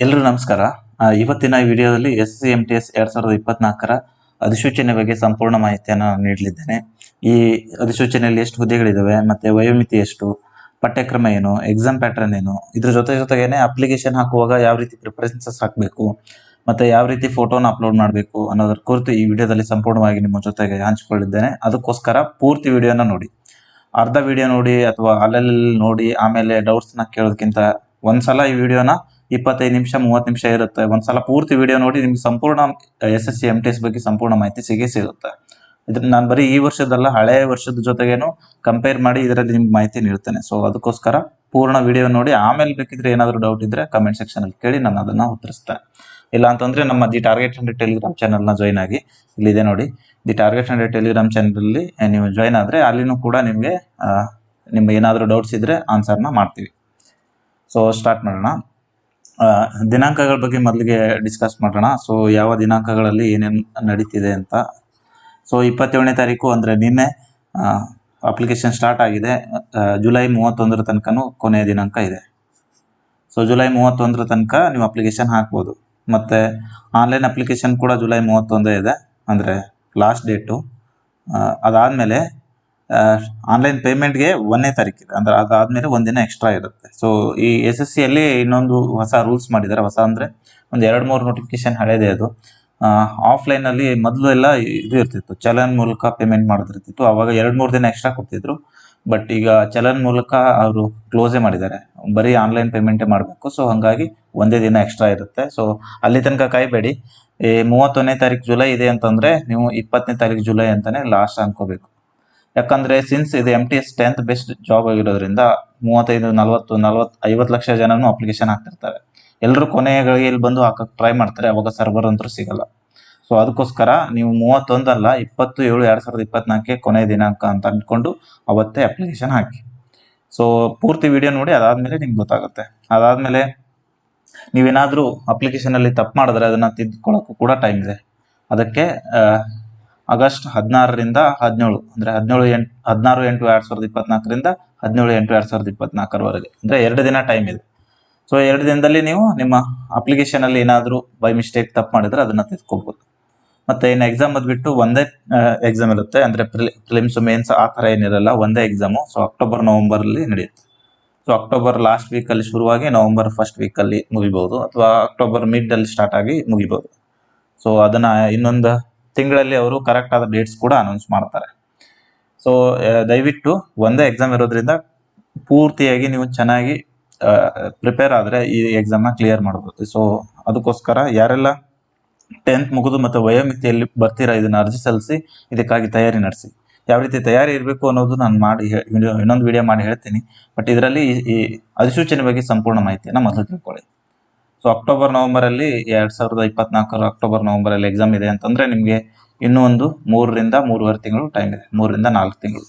ಎಲ್ಲರೂ ನಮಸ್ಕಾರ. ಇವತ್ತಿನ ಈ ವಿಡಿಯೋದಲ್ಲಿ SCMTS 2024ರ ಅಧಿಸೂಚನೆ ಬಗ್ಗೆ ಸಂಪೂರ್ಣ ಮಾಹಿತಿಯನ್ನು ನೀಡಲಿದ್ದೇನೆ. ಈ ಅಧಿಸೂಚನೆಯಲ್ಲಿ ಎಷ್ಟು ಹುದ್ದೆಗಳಿದ್ದಾವೆ, ಮತ್ತೆ ವಯೋಮಿತಿ ಎಷ್ಟು, ಪಠ್ಯಕ್ರಮ ಏನು, ಎಕ್ಸಾಮ್ ಪ್ಯಾಟರ್ನ್ ಏನು, ಇದ್ರ ಜೊತೆಗೇನೆ ಅಪ್ಲಿಕೇಶನ್ ಹಾಕುವಾಗ ಯಾವ ರೀತಿ ಪ್ರಿಫರೆನ್ಸಸ್ ಹಾಕಬೇಕು, ಮತ್ತೆ ಯಾವ ರೀತಿ ಫೋಟೋನ ಅಪ್ಲೋಡ್ ಮಾಡಬೇಕು ಅನ್ನೋದ್ರ ಕುರಿತು ಈ ವಿಡಿಯೋದಲ್ಲಿ ಸಂಪೂರ್ಣವಾಗಿ ನಿಮ್ಮ ಜೊತೆಗೆ ಹಂಚಿಕೊಳ್ಳಿದ್ದೇನೆ. ಅದಕ್ಕೋಸ್ಕರ ಪೂರ್ತಿ ವಿಡಿಯೋನ ನೋಡಿ. ಅರ್ಧ ವಿಡಿಯೋ ನೋಡಿ ಅಥವಾ ಅಲ್ಲಲ್ಲಿ ನೋಡಿ ಆಮೇಲೆ ಡೌಟ್ಸ್ನ ಕೇಳೋದಕ್ಕಿಂತ ಒಂದ್ಸಲ ಈ ವಿಡಿಯೋನ 25 ನಿಮಿಷ 30 ನಿಮಿಷ ಇರುತ್ತೆ, ಒಂದ್ಸಲ ಪೂರ್ತಿ ವಿಡಿಯೋ ನೋಡಿ ನಿಮ್ಗೆ ಸಂಪೂರ್ಣ SSC MTS ಬಗ್ಗೆ ಸಂಪೂರ್ಣ ಮಾಹಿತಿ ಸಿಗುತ್ತೆ. ಇದನ್ನ ನಾನು ಬರೀ ಈ ವರ್ಷದಲ್ಲ, ಹಳೆ ವರ್ಷದ ಜೊತೆಗೇನು ಕಂಪೇರ್ ಮಾಡಿ ಇದರಲ್ಲಿ ನಿಮ್ಗೆ ಮಾಹಿತಿ ನೀಡ್ತೇನೆ. ಸೊ ಅದಕ್ಕೋಸ್ಕರ ಪೂರ್ಣ ವಿಡಿಯೋ ನೋಡಿ ಆಮೇಲೆ ಬೇಕಿದ್ರೆ ಏನಾದರೂ ಡೌಟ್ ಇದ್ರೆ ಕಮೆಂಟ್ ಸೆಕ್ಷನ್ ಅಲ್ಲಿ ಕೇಳಿ ನಾನು ಅದನ್ನ ಉತ್ತರಿಸ್ತೇನೆ. ಇಲ್ಲ ಅಂತಂದ್ರೆ ನಮ್ಮ ದಿ ಟಾರ್ಗೆಟ್ 100 ಟೆಲಿಗ್ರಾಮ್ ಚಾನಲ್ನ ಜಾಯ್ನ್ ಆಗಿ, ಇಲ್ಲಿದೆ ನೋಡಿ ದಿ ಟಾರ್ಗೆಟ್ 100 ಟೆಲಿಗ್ರಾಮ್ ಚಾನಲ್ ನೀವು ಜಾಯ್ನ್ ಆದ್ರೆ ಅಲ್ಲಿನೂ ಕೂಡ ನಿಮಗೆ ನಿಮ್ಗೆ ಏನಾದರೂ ಡೌಟ್ಸ್ ಇದ್ರೆ ಆನ್ಸರ್ನ ಮಾಡ್ತೀವಿ. ಸೊ ಸ್ಟಾರ್ಟ್ ಮಾಡೋಣ. ದಿನಾಂಕಗಳ ಬಗ್ಗೆ ಮೊದಲಿಗೆ ಡಿಸ್ಕಸ್ ಮಾಡೋಣ. ಸೊ ಯಾವ ದಿನಾಂಕಗಳಲ್ಲಿ ಏನೇನು ನಡೀತಿದೆ ಅಂತ. ಸೊ 27ನೇ ತಾರೀಕು ಅಂದರೆ ನಿನ್ನೆ ಅಪ್ಲಿಕೇಶನ್ ಸ್ಟಾರ್ಟ್ ಆಗಿದೆ. ಜುಲೈ 31ರ ತನಕನೂ ಕೊನೆಯ ದಿನಾಂಕ ಇದೆ. ಸೊ ಜುಲೈ 31ರ ತನಕ ನೀವು ಅಪ್ಲಿಕೇಶನ್ ಹಾಕ್ಬೋದು. ಮತ್ತು ಆನ್ಲೈನ್ ಅಪ್ಲಿಕೇಶನ್ ಕೂಡ ಜುಲೈ 31 ಇದೆ, ಅಂದರೆ ಲಾಸ್ಟ್ ಡೇಟು. ಅದಾದಮೇಲೆ ಆನ್ಲೈನ್ ಪೇಮೆಂಟ್ಗೆ 1ನೇ ತಾರೀಕಿದೆ, ಅಂದರೆ ಅದಾದಮೇಲೆ ಒಂದಿನ ಎಕ್ಸ್ಟ್ರಾ ಇರುತ್ತೆ. ಸೊ ಈ SSCಯಲ್ಲಿ ಇನ್ನೊಂದು ಹೊಸ ರೂಲ್ಸ್ ಮಾಡಿದ್ದಾರೆ. ಹೊಸ ಅಂದರೆ ಒಂದು 2-3 ನೋಟಿಫಿಕೇಶನ್ ಹಳೇದೇ ಅದು. ಆಫ್ಲೈನಲ್ಲಿ ಮೊದಲು ಎಲ್ಲ ಇದು ಇರ್ತಿತ್ತು, ಚಲನ್ ಮೂಲಕ ಪೇಮೆಂಟ್ ಮಾಡೋದಿರ್ತಿತ್ತು. ಅವಾಗ 2-3 ದಿನ ಎಕ್ಸ್ಟ್ರಾ ಕೊಡ್ತಿದ್ರು. ಬಟ್ ಈಗ ಚಲನ್ ಮೂಲಕ ಅವರು ಕ್ಲೋಸೇ ಮಾಡಿದ್ದಾರೆ, ಬರೀ ಆನ್ಲೈನ್ ಪೇಮೆಂಟೇ ಮಾಡಬೇಕು. ಸೊ ಹಾಗಾಗಿ ಒಂದೇ ದಿನ ಎಕ್ಸ್ಟ್ರಾ ಇರುತ್ತೆ. ಸೊ ಅಲ್ಲಿ ತನಕ ಕಾಯಬೇಡಿ. 31ನೇ ತಾರೀಕು ಜುಲೈ ಇದೆ ಅಂತಂದರೆ ನೀವು 20ನೇ ತಾರೀಕು ಜುಲೈ ಅಂತಲೇ ಲಾಸ್ಟ್ ಅನ್ಕೋಬೇಕು. ಯಾಕಂದರೆ ಸಿನ್ಸ್ ಇದು MTS 10th ಬೆಸ್ಟ್ ಜಾಬ್ ಆಗಿರೋದ್ರಿಂದ 35, 40, 50 ಲಕ್ಷ ಜನನು ಅಪ್ಲಿಕೇಶನ್ ಹಾಕ್ತಿರ್ತಾರೆ. ಎಲ್ಲರೂ ಕೊನೆಯ ಗಳಿಗೆಯಲ್ಲಿ ಬಂದು ಹಾಕಕ್ಕೆ ಟ್ರೈ ಮಾಡ್ತಾರೆ, ಅವಾಗ ಸರ್ವರ್ ಅಂತೂ ಸಿಗಲ್ಲ. ಸೊ ಅದಕ್ಕೋಸ್ಕರ ನೀವು 31 ಅಲ್ಲ, 20/7/2024 ಕೊನೆಯ ದಿನಾಂಕ ಅಂತ ಅಂದ್ಕೊಂಡು ಅವತ್ತೇ ಅಪ್ಲಿಕೇಶನ್ ಹಾಕಿ. ಸೊ ಪೂರ್ತಿ ವಿಡಿಯೋ ನೋಡಿ, ಅದಾದಮೇಲೆ ನಿಮ್ಗೆ ಗೊತ್ತಾಗುತ್ತೆ. ಅದಾದಮೇಲೆ ನೀವೇನಾದರೂ ಅಪ್ಲಿಕೇಶನಲ್ಲಿ ತಪ್ಪು ಮಾಡಿದ್ರೆ ಅದನ್ನು ತಿದ್ದುಕೊಳ್ಳೋಕ್ಕೂ ಕೂಡ ಟೈಮ್ ಇದೆ. ಅದಕ್ಕೆ ಆಗಸ್ಟ್ 16ರಿಂದ 17, ಅಂದರೆ 16/8/2024ರಿಂದ 17/8/2024ವರೆಗೆ, ಅಂದರೆ 2 ದಿನ ಟೈಮ್ ಇದೆ. ಸೊ 2 ದಿನದಲ್ಲಿ ನೀವು ನಿಮ್ಮ ಅಪ್ಲಿಕೇಶನಲ್ಲಿ ಏನಾದರೂ ಬೈ ಮಿಸ್ಟೇಕ್ ತಪ್ಪು ಮಾಡಿದರೆ ಅದನ್ನು ತಿದ್ಕೋಬೋದು. ಮತ್ತು ಇನ್ನು ಎಕ್ಸಾಮ್ ಬಂದುಬಿಟ್ಟು ಒಂದೇ ಎಕ್ಸಾಮ್ ಇರುತ್ತೆ, ಅಂದರೆ ಪ್ರಿಲಿಮ್ಸ್ ಮೇನ್ಸ್ ಆ ಥರ ಏನಿರಲ್ಲ, ಒಂದೇ ಎಕ್ಸಾಮು. ಸೊ ಅಕ್ಟೋಬರ್ ನವಂಬರಲ್ಲಿ ನಡೆಯುತ್ತೆ. ಸೊ ಅಕ್ಟೋಬರ್ ಲಾಸ್ಟ್ ವೀಕಲ್ಲಿ ಶುರುವಾಗಿ ನವಂಬರ್ ಫಸ್ಟ್ ವೀಕಲ್ಲಿ ಮುಗಿಬೋದು, ಅಥವಾ ಅಕ್ಟೋಬರ್ ಮಿಡ್ಡಲ್ಲಿ ಸ್ಟಾರ್ಟ್ ಆಗಿ ಮುಗಿಬೋದು. ಸೊ ಅದನ್ನು ಇನ್ನೊಂದು ತಿಂಗಳಲ್ಲಿ ಅವರು ಕರೆಕ್ಟ್ ಆದ ಡೇಟ್ಸ್ ಕೂಡ ಅನೌನ್ಸ್ ಮಾಡ್ತಾರೆ. ಸೊ ದಯವಿಟ್ಟು ಒಂದೇ ಎಕ್ಸಾಮ್ ಇರೋದ್ರಿಂದ ಪೂರ್ತಿಯಾಗಿ ನೀವು ಚೆನ್ನಾಗಿ ಪ್ರಿಪೇರ್ ಆದರೆ ಈ ಎಕ್ಸಾಮ್ನ ಕ್ಲಿಯರ್ ಮಾಡ್ಬೋದು. ಸೊ ಅದಕ್ಕೋಸ್ಕರ ಯಾರೆಲ್ಲ 10th ಮುಗಿದು ಮತ್ತು ವಯೋಮಿತಿಯಲ್ಲಿ ಬರ್ತೀರಾ, ಇದನ್ನು ಅರ್ಜಿ ಸಲ್ಲಿಸಿ ಇದಕ್ಕಾಗಿ ತಯಾರಿ ನಡೆಸಿ. ಯಾವ ರೀತಿ ತಯಾರಿ ಇರಬೇಕು ಅನ್ನೋದು ನಾನು ಇನ್ನೊಂದು ವಿಡಿಯೋ ಮಾಡಿ ಹೇಳ್ತೀನಿ. ಬಟ್ ಇದರಲ್ಲಿ ಈ ಅಧಿಸೂಚನೆ ಬಗ್ಗೆ ಸಂಪೂರ್ಣ ಮಾಹಿತಿಯನ್ನು ಮೊದಲು ತಿಳ್ಕೊಳ್ಳಿ. ಸೊ ಅಕ್ಟೋಬರ್ ನವಂಬರಲ್ಲಿ 2024 ಅಕ್ಟೋಬರ್ ನವಂಬರಲ್ಲಿ ಎಕ್ಸಾಮ್ ಇದೆ ಅಂತಂದರೆ ನಿಮಗೆ ಇನ್ನೂ ಒಂದು 3ರಿಂದ 3.5 ತಿಂಗಳು ಟೈಮ್ ಇದೆ, 3ರಿಂದ 4 ತಿಂಗಳು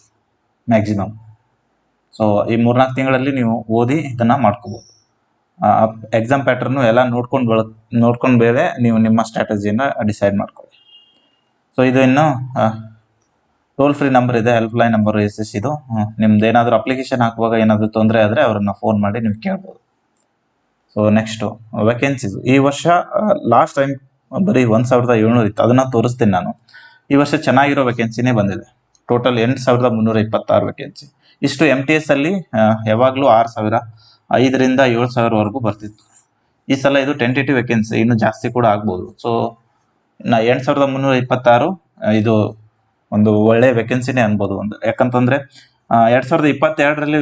ಮ್ಯಾಕ್ಸಿಮಮ್. ಸೊ ಈ 3-4 ತಿಂಗಳಲ್ಲಿ ನೀವು ಓದಿ ಇದನ್ನು ಮಾಡ್ಕೋಬೋದು. ಎಕ್ಸಾಮ್ ಪ್ಯಾಟರ್ನು ಎಲ್ಲ ನೋಡ್ಕೊಂಡು ಬೇರೆ ನೀವು ನಿಮ್ಮ ಸ್ಟ್ರಾಟಜಿಯನ್ನು ಡಿಸೈಡ್ ಮಾಡ್ಕೊಳ್ಳಿ. ಸೊ ಇದು ಇನ್ನು ಟೋಲ್ ಫ್ರೀ ನಂಬರ್ ಇದೆ, ಹೆಲ್ಪ್ಲೈನ್ ನಂಬರ್ SSC ಇದು. ನಿಮ್ದು ಏನಾದರೂ ಅಪ್ಲಿಕೇಶನ್ ಹಾಕುವಾಗ ಏನಾದರೂ ತೊಂದರೆ ಆದರೆ ಅವರನ್ನು ಫೋನ್ ಮಾಡಿ ನೀವು ಕೇಳ್ಬೋದು. So next vacancies. ಈ ವರ್ಷ ಲಾಸ್ಟ್ ಟೈಮ್ ಬರೀ 1700 ಇತ್ತು, ಅದನ್ನು ತೋರಿಸ್ತೀನಿ ನಾನು. ಈ ವರ್ಷ ಚೆನ್ನಾಗಿರೋ ವೇಕೆನ್ಸಿನೇ ಬಂದಿದೆ. Total 8326 vacancy. ಇಷ್ಟು MTS ಅಲ್ಲಿ ಯಾವಾಗಲೂ 6000, 5ರಿಂದ 7000ವರೆಗೂ ಬರ್ತಿತ್ತು. ಈ ಸಲ ಇದು ಟೆಂಟೇಟಿವ್ ವೇಕೆನ್ಸಿ, ಇನ್ನೂ ಜಾಸ್ತಿ ಕೂಡ ಆಗ್ಬೋದು. ಸೊ 8326 ಇದು ಒಂದು ಒಳ್ಳೆ ವೇಕೆನ್ಸಿನೇ ಅನ್ಬೋದು. ಯಾಕಂತಂದರೆ 2022ರಲ್ಲಿ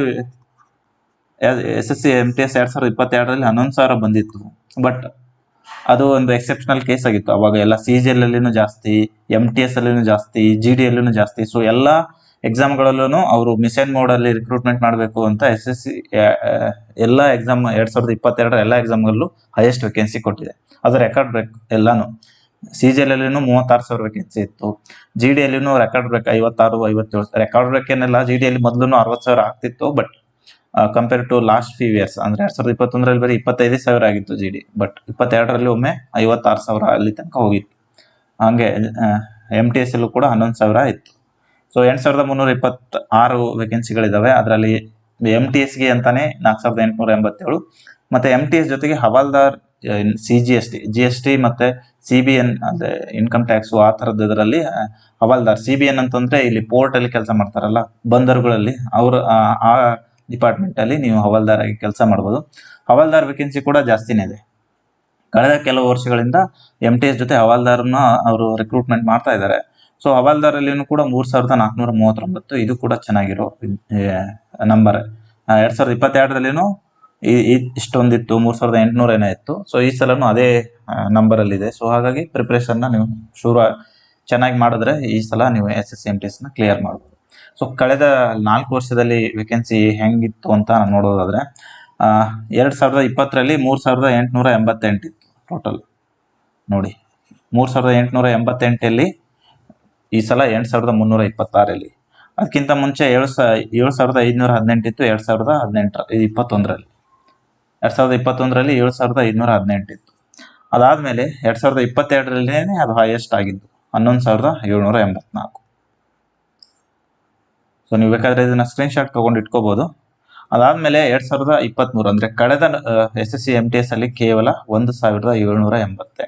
SSC MTS 2022ರಲ್ಲಿ 11,000 ಬಂದಿತ್ತು. ಬಟ್ ಅದು ಒಂದು ಎಕ್ಸೆಪ್ಷನಲ್ ಕೇಸ್ ಆಗಿತ್ತು. ಅವಾಗ ಎಲ್ಲ CGL ಅಲ್ಲಿನೂ ಜಾಸ್ತಿ, MTS ಅಲ್ಲಿನೂ ಜಾಸ್ತಿ, GD ಅಲ್ಲಿನೂ ಜಾಸ್ತಿ. ಸೊ ಎಲ್ಲ ಎಕ್ಸಾಮ್ಗಳಲ್ಲೂ ಅವರು ಮಿಷನ್ ಮೋಡಲ್ಲಿ ರಿಕ್ರೂಟ್ಮೆಂಟ್ ಮಾಡಬೇಕು ಅಂತ SSC ಎಲ್ಲ ಎಕ್ಸಾಮ್ 2022ರ ಎಲ್ಲ ಎಕ್ಸಾಮ್ಗಳಲ್ಲೂ ಹೈಯೆಸ್ಟ್ ವೇಕೆನ್ಸಿ ಕೊಟ್ಟಿದೆ. ಅದು ರೆಕಾರ್ಡ್ ಬ್ರೇಕ್ ಎಲ್ಲಾನು. CGL ಅಲ್ಲಿನೂ 36,000 ವೇಕೆನ್ಸಿ ಇತ್ತು. GD ಅಲ್ಲಿನೂ ರೆಕಾರ್ಡ್ ಬ್ರೇಕ್ 56-57. ರೆಕಾರ್ಡ್ ಬ್ರೇಕ್ ಏನೆಲ್ಲ, GD ಅಲ್ಲಿ ಮೊದಲು 60,000 ಆಗ್ತಿತ್ತು. But compare to last few years, ಅಂದರೆ 2021ರಲ್ಲಿ ಬರೀ 25,000 ಆಗಿತ್ತು GD. ಬಟ್ 22ರಲ್ಲಿ ಒಮ್ಮೆ 56,000 ಅಲ್ಲಿ ತನಕ ಹೋಗಿತ್ತು. ಹಾಗೆ MTS ಅಲ್ಲೂ ಕೂಡ 11,000 ಇತ್ತು. ಸೊ 8,326 ವೇಕೆನ್ಸಿಗಳಿದ್ದಾವೆ. ಅದರಲ್ಲಿ MTSಗೆ ಅಂತಾನೆ 4,887, ಮತ್ತು MTS ಜೊತೆಗೆ ಹವಾಲ್ದಾರ್ GST ಮತ್ತು CBN ಅಂದರೆ ಇನ್ಕಮ್ ಟ್ಯಾಕ್ಸು ಆ ಥರದ್ದು ಇದರಲ್ಲಿ ಹವಾಲ್ದಾರ್. CBN ಅಂತಂದರೆ ಇಲ್ಲಿ ಪೋರ್ಟಲ್ಲಿ ಕೆಲಸ ಮಾಡ್ತಾರಲ್ಲ, ಬಂದರುಗಳಲ್ಲಿ, ಅವರು ಆ ಡಿಪಾರ್ಟ್ಮೆಂಟಲ್ಲಿ ನೀವು ಹವಾಲ್ದಾರ್ ಆಗಿ ಕೆಲಸ ಮಾಡ್ಬೋದು. ಹವಾಲ್ದಾರ್ ವೇಕೆನ್ಸಿ ಕೂಡ ಜಾಸ್ತಿನೇ ಇದೆ. ಕಳೆದ ಕೆಲವು ವರ್ಷಗಳಿಂದ MTS ಜೊತೆ ಹವಾಲ್ದಾರನ್ನ ಅವರು ರಿಕ್ರೂಟ್ಮೆಂಟ್ ಮಾಡ್ತಾ ಇದ್ದಾರೆ. ಸೊ ಹವಾಲ್ದಾರಲ್ಲಿನೂ ಕೂಡ 3439, ಇದು ಕೂಡ ಚೆನ್ನಾಗಿರೋ ನಂಬರ್. 2022ರಲ್ಲಿನೂ ಇಷ್ಟೊಂದಿತ್ತು, 3800 ಏನೋ ಇತ್ತು. ಸೊ ಈ ಸಲನೂ ಅದೇ ನಂಬರಲ್ಲಿದೆ. ಸೊ ಹಾಗಾಗಿ ಪ್ರಿಪ್ರೇಷನ್ನ ನೀವು ಚೆನ್ನಾಗಿ ಮಾಡಿದ್ರೆ ಈ ಸಲ ನೀವು SSC MTSನ ಕ್ಲಿಯರ್ ಮಾಡ್ಬೋದು. ಸೊ ಕಳೆದ 4 ವರ್ಷದಲ್ಲಿ ವೇಕೆನ್ಸಿ ಹೆಂಗಿತ್ತು ಅಂತ ನೋಡೋದಾದರೆ 2020ರಲ್ಲಿ 3888 ಇತ್ತು ಟೋಟಲ್. ನೋಡಿ, 3888 ಈ ಸಲ 8326. ಅದಕ್ಕಿಂತ ಮುಂಚೆ 7518 ಇತ್ತು 2021ರಲ್ಲಿ. 7518 ಇತ್ತು. ಅದಾದಮೇಲೆ 2022ರಲ್ಲೇ ಅದು ಹೈಯೆಸ್ಟ್ ಆಗಿದ್ದು 11784. ಸೊ ನೀವು ಬೇಕಾದರೆ ಇದನ್ನ ಸ್ಕ್ರೀನ್ಶಾಟ್ ತೊಗೊಂಡು ಇಟ್ಕೋಬೋದು. ಅದಾದಮೇಲೆ 2023 ಅಂದರೆ ಕಳೆದ SSC MTS ಅಲ್ಲಿ ಕೇವಲ 1788.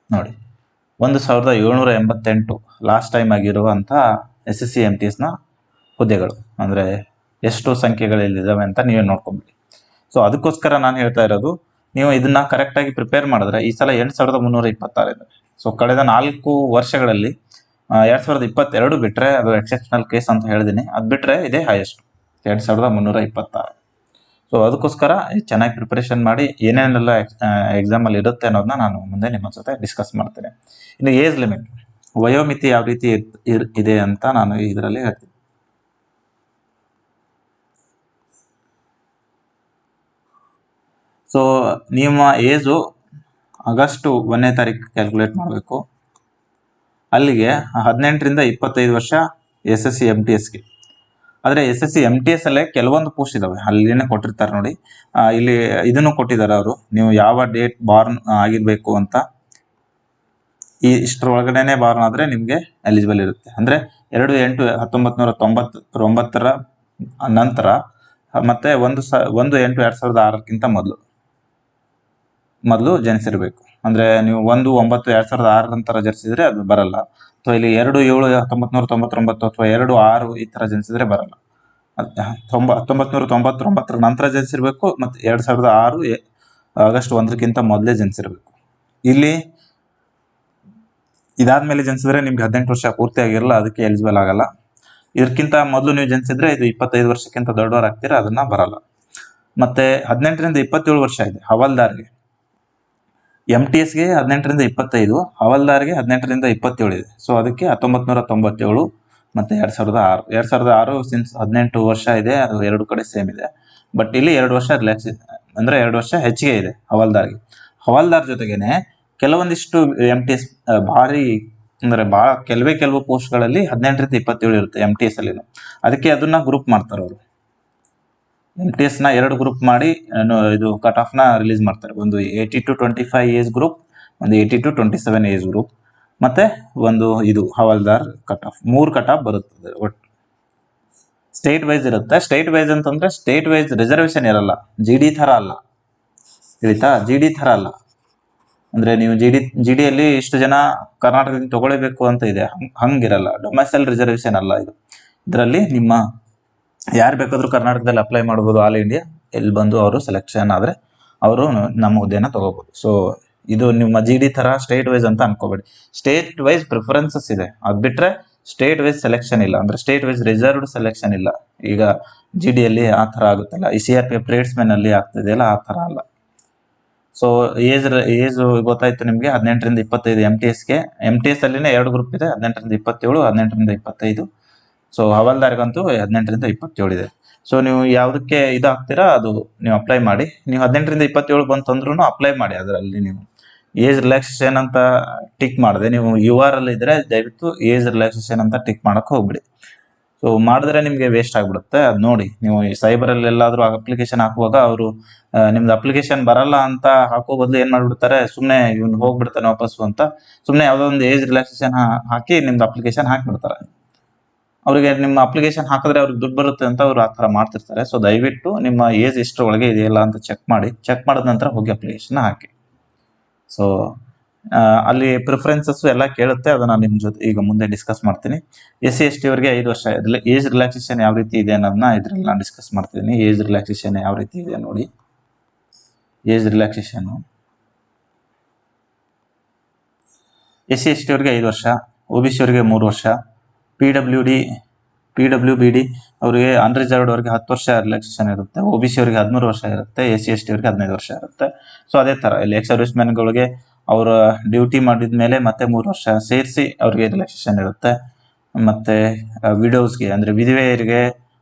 ನೋಡಿ, 1788 ಲಾಸ್ಟ್ ಟೈಮ್ ಆಗಿರುವಂಥ SSC MTSನ ಹುದ್ದೆಗಳು. ಅಂದರೆ ಎಷ್ಟು ಸಂಖ್ಯೆಗಳಿದ್ದಾವೆ ಅಂತ ನೀವೇ ನೋಡ್ಕೊಂಬಿಡಿ. ಸೊ ಅದಕ್ಕೋಸ್ಕರ ನಾನು ಹೇಳ್ತಾ ಇರೋದು, ನೀವು ಇದನ್ನ ಕರೆಕ್ಟಾಗಿ ಪ್ರಿಪೇರ್ ಮಾಡಿದ್ರೆ ಈ ಸಲ 8326 ಇದೆ. ಸೊ ಕಳೆದ 4 ವರ್ಷಗಳಲ್ಲಿ 2022 ಬಿಟ್ಟರೆ ಅದು ಎಕ್ಸೆಪ್ಷನಲ್ ಕೇಸ್ ಅಂತ ಹೇಳಿದ್ದೀನಿ. ಅದು ಬಿಟ್ಟರೆ ಇದೇ ಹೈಯೆಸ್ಟ್ 2326. ಸೊ ಅದಕ್ಕೋಸ್ಕರ ಚೆನ್ನಾಗಿ ಪ್ರಿಪರೇಷನ್ ಮಾಡಿ ಏನೇನೆಲ್ಲ ಎಕ್ಸಾಮಲ್ಲಿ ಇರುತ್ತೆ ಅನ್ನೋದನ್ನ ನಾನು ಮುಂದೆ ನಿಮ್ಮ ಜೊತೆ ಡಿಸ್ಕಸ್ ಮಾಡ್ತೇನೆ. ಇನ್ನು ಏಜ್ ಲಿಮಿಟ್, ವಯೋಮಿತಿ ಯಾವ ರೀತಿ ಇದೆ ಅಂತ ನಾನು ಇದರಲ್ಲಿ ಹೇಳ್ತೀನಿ. ಸೊ ನಿಮ್ಮ ಏಜು ಆಗಸ್ಟ್ 1ನೇ ತಾರೀಕು ಕ್ಯಾಲ್ಕುಲೇಟ್ ಮಾಡಬೇಕು. ಅಲ್ಲಿಗೆ 18ರಿಂದ 25 ವರ್ಷ SSC MTSಗೆ. ಆದರೆ SSC MTS ಅಲ್ಲೇ ಕೆಲವೊಂದು ಪೋಸ್ಟ್ ಇದಾವೆ, ಅಲ್ಲಿನೇ ಕೊಟ್ಟಿರ್ತಾರೆ ನೋಡಿ. ಇಲ್ಲಿ ಇದನ್ನು ಕೊಟ್ಟಿದ್ದಾರೆ ಅವರು, ನೀವು ಯಾವ ಡೇಟ್ ಬಾರ್ನ್ ಆಗಿರಬೇಕು ಅಂತ. ಇಷ್ಟರೊಳಗಡೆನೆ ಬಾರ್ನ್ ಆದರೆ ನಿಮಗೆ ಎಲಿಜಿಬಲ್ ಇರುತ್ತೆ. ಅಂದರೆ 2/8/1999 ನಂತರ ಮತ್ತು 1/8/2006 ಮೊದಲು ಜನಿಸಿರಬೇಕು. ಅಂದರೆ ನೀವು 1/9/2006 ನಂತರ ಜನಿಸಿದರೆ ಅದು ಬರಲ್ಲ. ಅಥವಾ ಇಲ್ಲಿ 2/7/1999 ಅಥವಾ 2/6 ಈ ಥರ ಜನಿಸಿದರೆ ಬರಲ್ಲ. 1999 ನಂತರ ಜನಿಸಿರಬೇಕು ಮತ್ತು 2006 ಆಗಸ್ಟ್ 1 ಮೊದಲೇ ಜನಿಸಿರಬೇಕು. ಇಲ್ಲಿ ಇದಾದ್ಮೇಲೆ ಜನಿಸಿದ್ರೆ ನಿಮ್ಗೆ 18 ವರ್ಷ ಪೂರ್ತಿ ಆಗಿರಲ್ಲ, ಅದಕ್ಕೆ ಎಲಿಜಿಬಲ್ ಆಗಲ್ಲ. ಇದಕ್ಕಿಂತ ಮೊದಲು ನೀವು ಜನಿಸಿದ್ರೆ ಇದು 25 ವರ್ಷಕ್ಕಿಂತ ದೊಡ್ಡವರಾಗ್ತೀರಾ, ಅದನ್ನ ಬರಲ್ಲ. ಮತ್ತೆ 18ರಿಂದ 27 ವರ್ಷ ಇದೆ ಹವಾಲ್ದಾರ್ಗೆ. MTSಗೆ 18ರಿಂದ 25, ಹವಾಲ್ದಾರ್ಗೆ 18ರಿಂದ 27 ಇದೆ. ಸೊ ಅದಕ್ಕೆ 1997 ಮತ್ತು 2006. 2006 ಸಿನ್ಸ್ 18 ವರ್ಷ ಇದೆ, ಅದು 2 ಕಡೆ ಸೇಮ್ ಇದೆ. ಬಟ್ ಇಲ್ಲಿ 2 ವರ್ಷ ರಿಲ್ಯಾಕ್ಸ್ ಇದೆ, ಅಂದರೆ 2 ವರ್ಷ ಹೆಚ್ಚಿಗೆ ಇದೆ ಹವಾಲ್ದಾರ್ಗೆ. ಹವಾಲ್ದಾರ್ ಜೊತೆಗೇನೆ ಕೆಲವೊಂದಿಷ್ಟು MTS ಭಾರಿ ಅಂದರೆ ಕೆಲವು ಪೋಸ್ಟ್ಗಳಲ್ಲಿ 18ರಿಂದ 27 ಇರುತ್ತೆ MTS ಅಲ್ಲಿ. ಅದಕ್ಕೆ ಅದನ್ನ ಗ್ರೂಪ್ ಮಾಡ್ತಾರೆ ಅವರು. MTSನ 2 ಗ್ರೂಪ್ ಮಾಡಿ ಇದು ಕಟ್ ಆಫ್ನ ರಿಲೀಸ್ ಮಾಡ್ತಾರೆ. ಒಂದು 18 to 25 ಏಜ್ ಗ್ರೂಪ್, ಒಂದು 18 to 27 ಏಜ್ ಗ್ರೂಪ್, ಮತ್ತೆ ಒಂದು ಇದು ಹವಾಲ್ದಾರ್ ಕಟ್ ಆಫ್. 3 ಕಟ್ ಆಫ್ ಬರುತ್ತದೆ ಒಟ್ಟು. ಸ್ಟೇಟ್ ವೈಸ್ ಇರುತ್ತೆ. ಸ್ಟೇಟ್ ವೈಸ್ ಅಂತಂದ್ರೆ ಸ್ಟೇಟ್ ವೈಸ್ ರಿಸರ್ವೇಶನ್ ಇರಲ್ಲ, GD ಥರ ಅಲ್ಲ, ತಿಳಿತಾ? GD ಥರ ಅಲ್ಲ. ಅಂದರೆ ನೀವು GDಯಲ್ಲಿ ಇಷ್ಟು ಜನ ಕರ್ನಾಟಕದಿಂದ ತಗೊಳ್ಳೇಬೇಕು ಅಂತ ಇದೆ, ಹಂಗಿರಲ್ಲ. ಡೊಮೆಸೈಲ್ ರಿಸರ್ವೇಶನ್ ಅಲ್ಲ ಇದು. ಇದರಲ್ಲಿ ನಿಮ್ಮ ಯಾರು ಬೇಕಾದರೂ ಕರ್ನಾಟಕದಲ್ಲಿ ಅಪ್ಲೈ ಮಾಡ್ಬೋದು, ಆಲ್ ಇಂಡಿಯಾ. ಇಲ್ಲಿ ಬಂದು ಅವರು ಸೆಲೆಕ್ಷನ್ ಆದರೆ ಅವರು ನಮ್ಮ ಹುದ್ದೆನ ತಗೋಬೋದು. ಸೊ ಇದು ನಿಮ್ಮ GD ಥರ ಸ್ಟೇಟ್ ವೈಸ್ ಅಂತ ಅನ್ಕೋಬೇಡಿ. ಸ್ಟೇಟ್ ವೈಸ್ ಪ್ರಿಫರೆನ್ಸಸ್ ಇದೆ, ಅದು ಬಿಟ್ಟರೆ ಸ್ಟೇಟ್ ವೈಸ್ ಸೆಲೆಕ್ಷನ್ ಇಲ್ಲ. ಅಂದರೆ ಸ್ಟೇಟ್ ವೈಸ್ ರಿಸರ್ವ್ಡ್ ಸೆಲೆಕ್ಷನ್ ಇಲ್ಲ. ಈಗ GDಯಲ್ಲಿ ಆ ಥರ ಆಗುತ್ತಲ್ಲ, ಈ CRPF ಟ್ರೇಡ್ಸ್ಮೆನಲ್ಲಿ ಆಗ್ತಿದೆಯಲ್ಲ, ಆ ಥರ ಅಲ್ಲ. ಸೊ ಏಜ್ ಗೊತ್ತಾಯ್ತು ನಿಮಗೆ. 18ರಿಂದ 25 MTSಗೆ. MTS ಅಲ್ಲಿನೇ 2 ಗ್ರೂಪ್ ಇದೆ, 18ರಿಂದ 27, 18ರಿಂದ 25. ಸೊ ಹವಾಲ್ದಾರ್ಗಂತೂ 18ರಿಂದ 27 ಇದೆ. ಸೊ ನೀವು ಯಾವುದಕ್ಕೆ ಇದಾಗ್ತೀರಾ ಅದು ನೀವು ಅಪ್ಲೈ ಮಾಡಿ. ನೀವು 18ರಿಂದ 27 ಬಂತಂದ್ರೂ ಅಪ್ಲೈ ಮಾಡಿ. ಅದರಲ್ಲಿ ನೀವು ಏಜ್ ರಿಲ್ಯಾಕ್ಸೇಷನ್ ಅಂತ ಟಿಕ್ ಮಾಡಿದೆ, ನೀವು UR ಅಲ್ಲಿ ಇದ್ರೆ ದಯವಿಟ್ಟು ಏಜ್ ರಿಲ್ಯಾಕ್ಸೇಷನ್ ಅಂತ ಟಿಕ್ ಮಾಡಕ್ಕೆ ಹೋಗ್ಬಿಡಿ. ಸೊ ಮಾಡಿದ್ರೆ ನಿಮಗೆ ವೇಸ್ಟ್ ಆಗಿಬಿಡುತ್ತೆ. ಅದು ನೋಡಿ, ನೀವು ಈ ಸೈಬರಲ್ಲಿ ಎಲ್ಲಾದರೂ ಅಪ್ಲಿಕೇಶನ್ ಹಾಕುವಾಗ ಅವರು ನಿಮ್ದು ಅಪ್ಲಿಕೇಶನ್ ಬರಲ್ಲ ಅಂತ ಹಾಕೋ ಬದಲು ಏನು ಮಾಡಿಬಿಡ್ತಾರೆ, ಸುಮ್ಮನೆ ಇವ್ನು ಹೋಗ್ಬಿಡ್ತಾನೆ ವಾಪಸ್ಸು ಅಂತ ಸುಮ್ಮನೆ ಯಾವುದೋ ಒಂದು ಏಜ್ ರಿಲ್ಯಾಕ್ಸೇಷನ್ ಹಾಕಿ ನಿಮ್ದು ಅಪ್ಲಿಕೇಶನ್ ಹಾಕಿಬಿಡ್ತಾರೆ. ಅವರಿಗೆ ನಿಮ್ಮ ಅಪ್ಲಿಕೇಶನ್ ಹಾಕಿದ್ರೆ ಅವ್ರಿಗೆ ದುಡ್ಡು ಬರುತ್ತೆ ಅಂತ ಅವ್ರು ಆ ಥರ ಮಾಡ್ತಿರ್ತಾರೆ. ಸೊ ದಯವಿಟ್ಟು ನಿಮ್ಮ ಏಜ್ ಇಷ್ಟರೊಳಗೆ ಇದೆಯಲ್ಲ ಅಂತ ಚೆಕ್ ಮಾಡಿದ ನಂತರ ಹೋಗಿ ಅಪ್ಲಿಕೇಶನ್ ಹಾಕಿ. ಸೊ ಅಲ್ಲಿ ಪ್ರಿಫರೆನ್ಸಸ್ ಎಲ್ಲ ಕೇಳುತ್ತೆ, ಅದನ್ನ ನಿಮ್ಮ ಜೊತೆ ಈಗ ಮುಂದೆ ಡಿಸ್ಕಸ್ ಮಾಡ್ತೀನಿ. SC/ST ಅವರಿಗೆ 5 ವರ್ಷ ಏಜ್ ರಿಲ್ಯಾಕ್ಸೇಷನ್ ಯಾವ ರೀತಿ ಇದೆ ಅನ್ನೋದನ್ನ ಇದರಲ್ಲಿ ನಾನು ಡಿಸ್ಕಸ್ ಮಾಡ್ತಿದ್ದೀನಿ. ಏಜ್ ರಿಲ್ಯಾಕ್ಸೇಷನ್ ಯಾವ ರೀತಿ ಇದೆ ನೋಡಿ. ಏಜ್ ರಿಲ್ಯಾಕ್ಸೇಷನ್ SC/ST ಅವರಿಗೆ 5 ವರ್ಷ, OBC ಅವರಿಗೆ 3 ವರ್ಷ, PWBD ಅವರಿಗೆ ಅನ್ರಿಸರ್ವ್ಡ್ ಅವರಿಗೆ 10 ವರ್ಷ ರಿಲ್ಯಾಕ್ಸೇಷನ್ ಇರುತ್ತೆ, OBC ಅವರಿಗೆ 13 ವರ್ಷ ಇರುತ್ತೆ, SC/ST ಅವರಿಗೆ 15 ವರ್ಷ ಇರುತ್ತೆ. ಸೊ ಅದೇ ಥರ ಇಲ್ಲಿ ಎಕ್ಸ್ ಸರ್ವಿಸ್ ಮ್ಯಾನ್ಗಳಿಗೆ ಅವರ ಡ್ಯೂಟಿ ಮಾಡಿದ ಮೇಲೆ ಮತ್ತೆ 3 ವರ್ಷ ಸೇರಿಸಿ ಅವರಿಗೆ ರಿಲ್ಯಾಕ್ಸೇಷನ್ ಇರುತ್ತೆ. ಮತ್ತು ವಿಡೋಸ್ಗೆ ಅಂದರೆ ವಿಧವೆಯರಿಗೆ,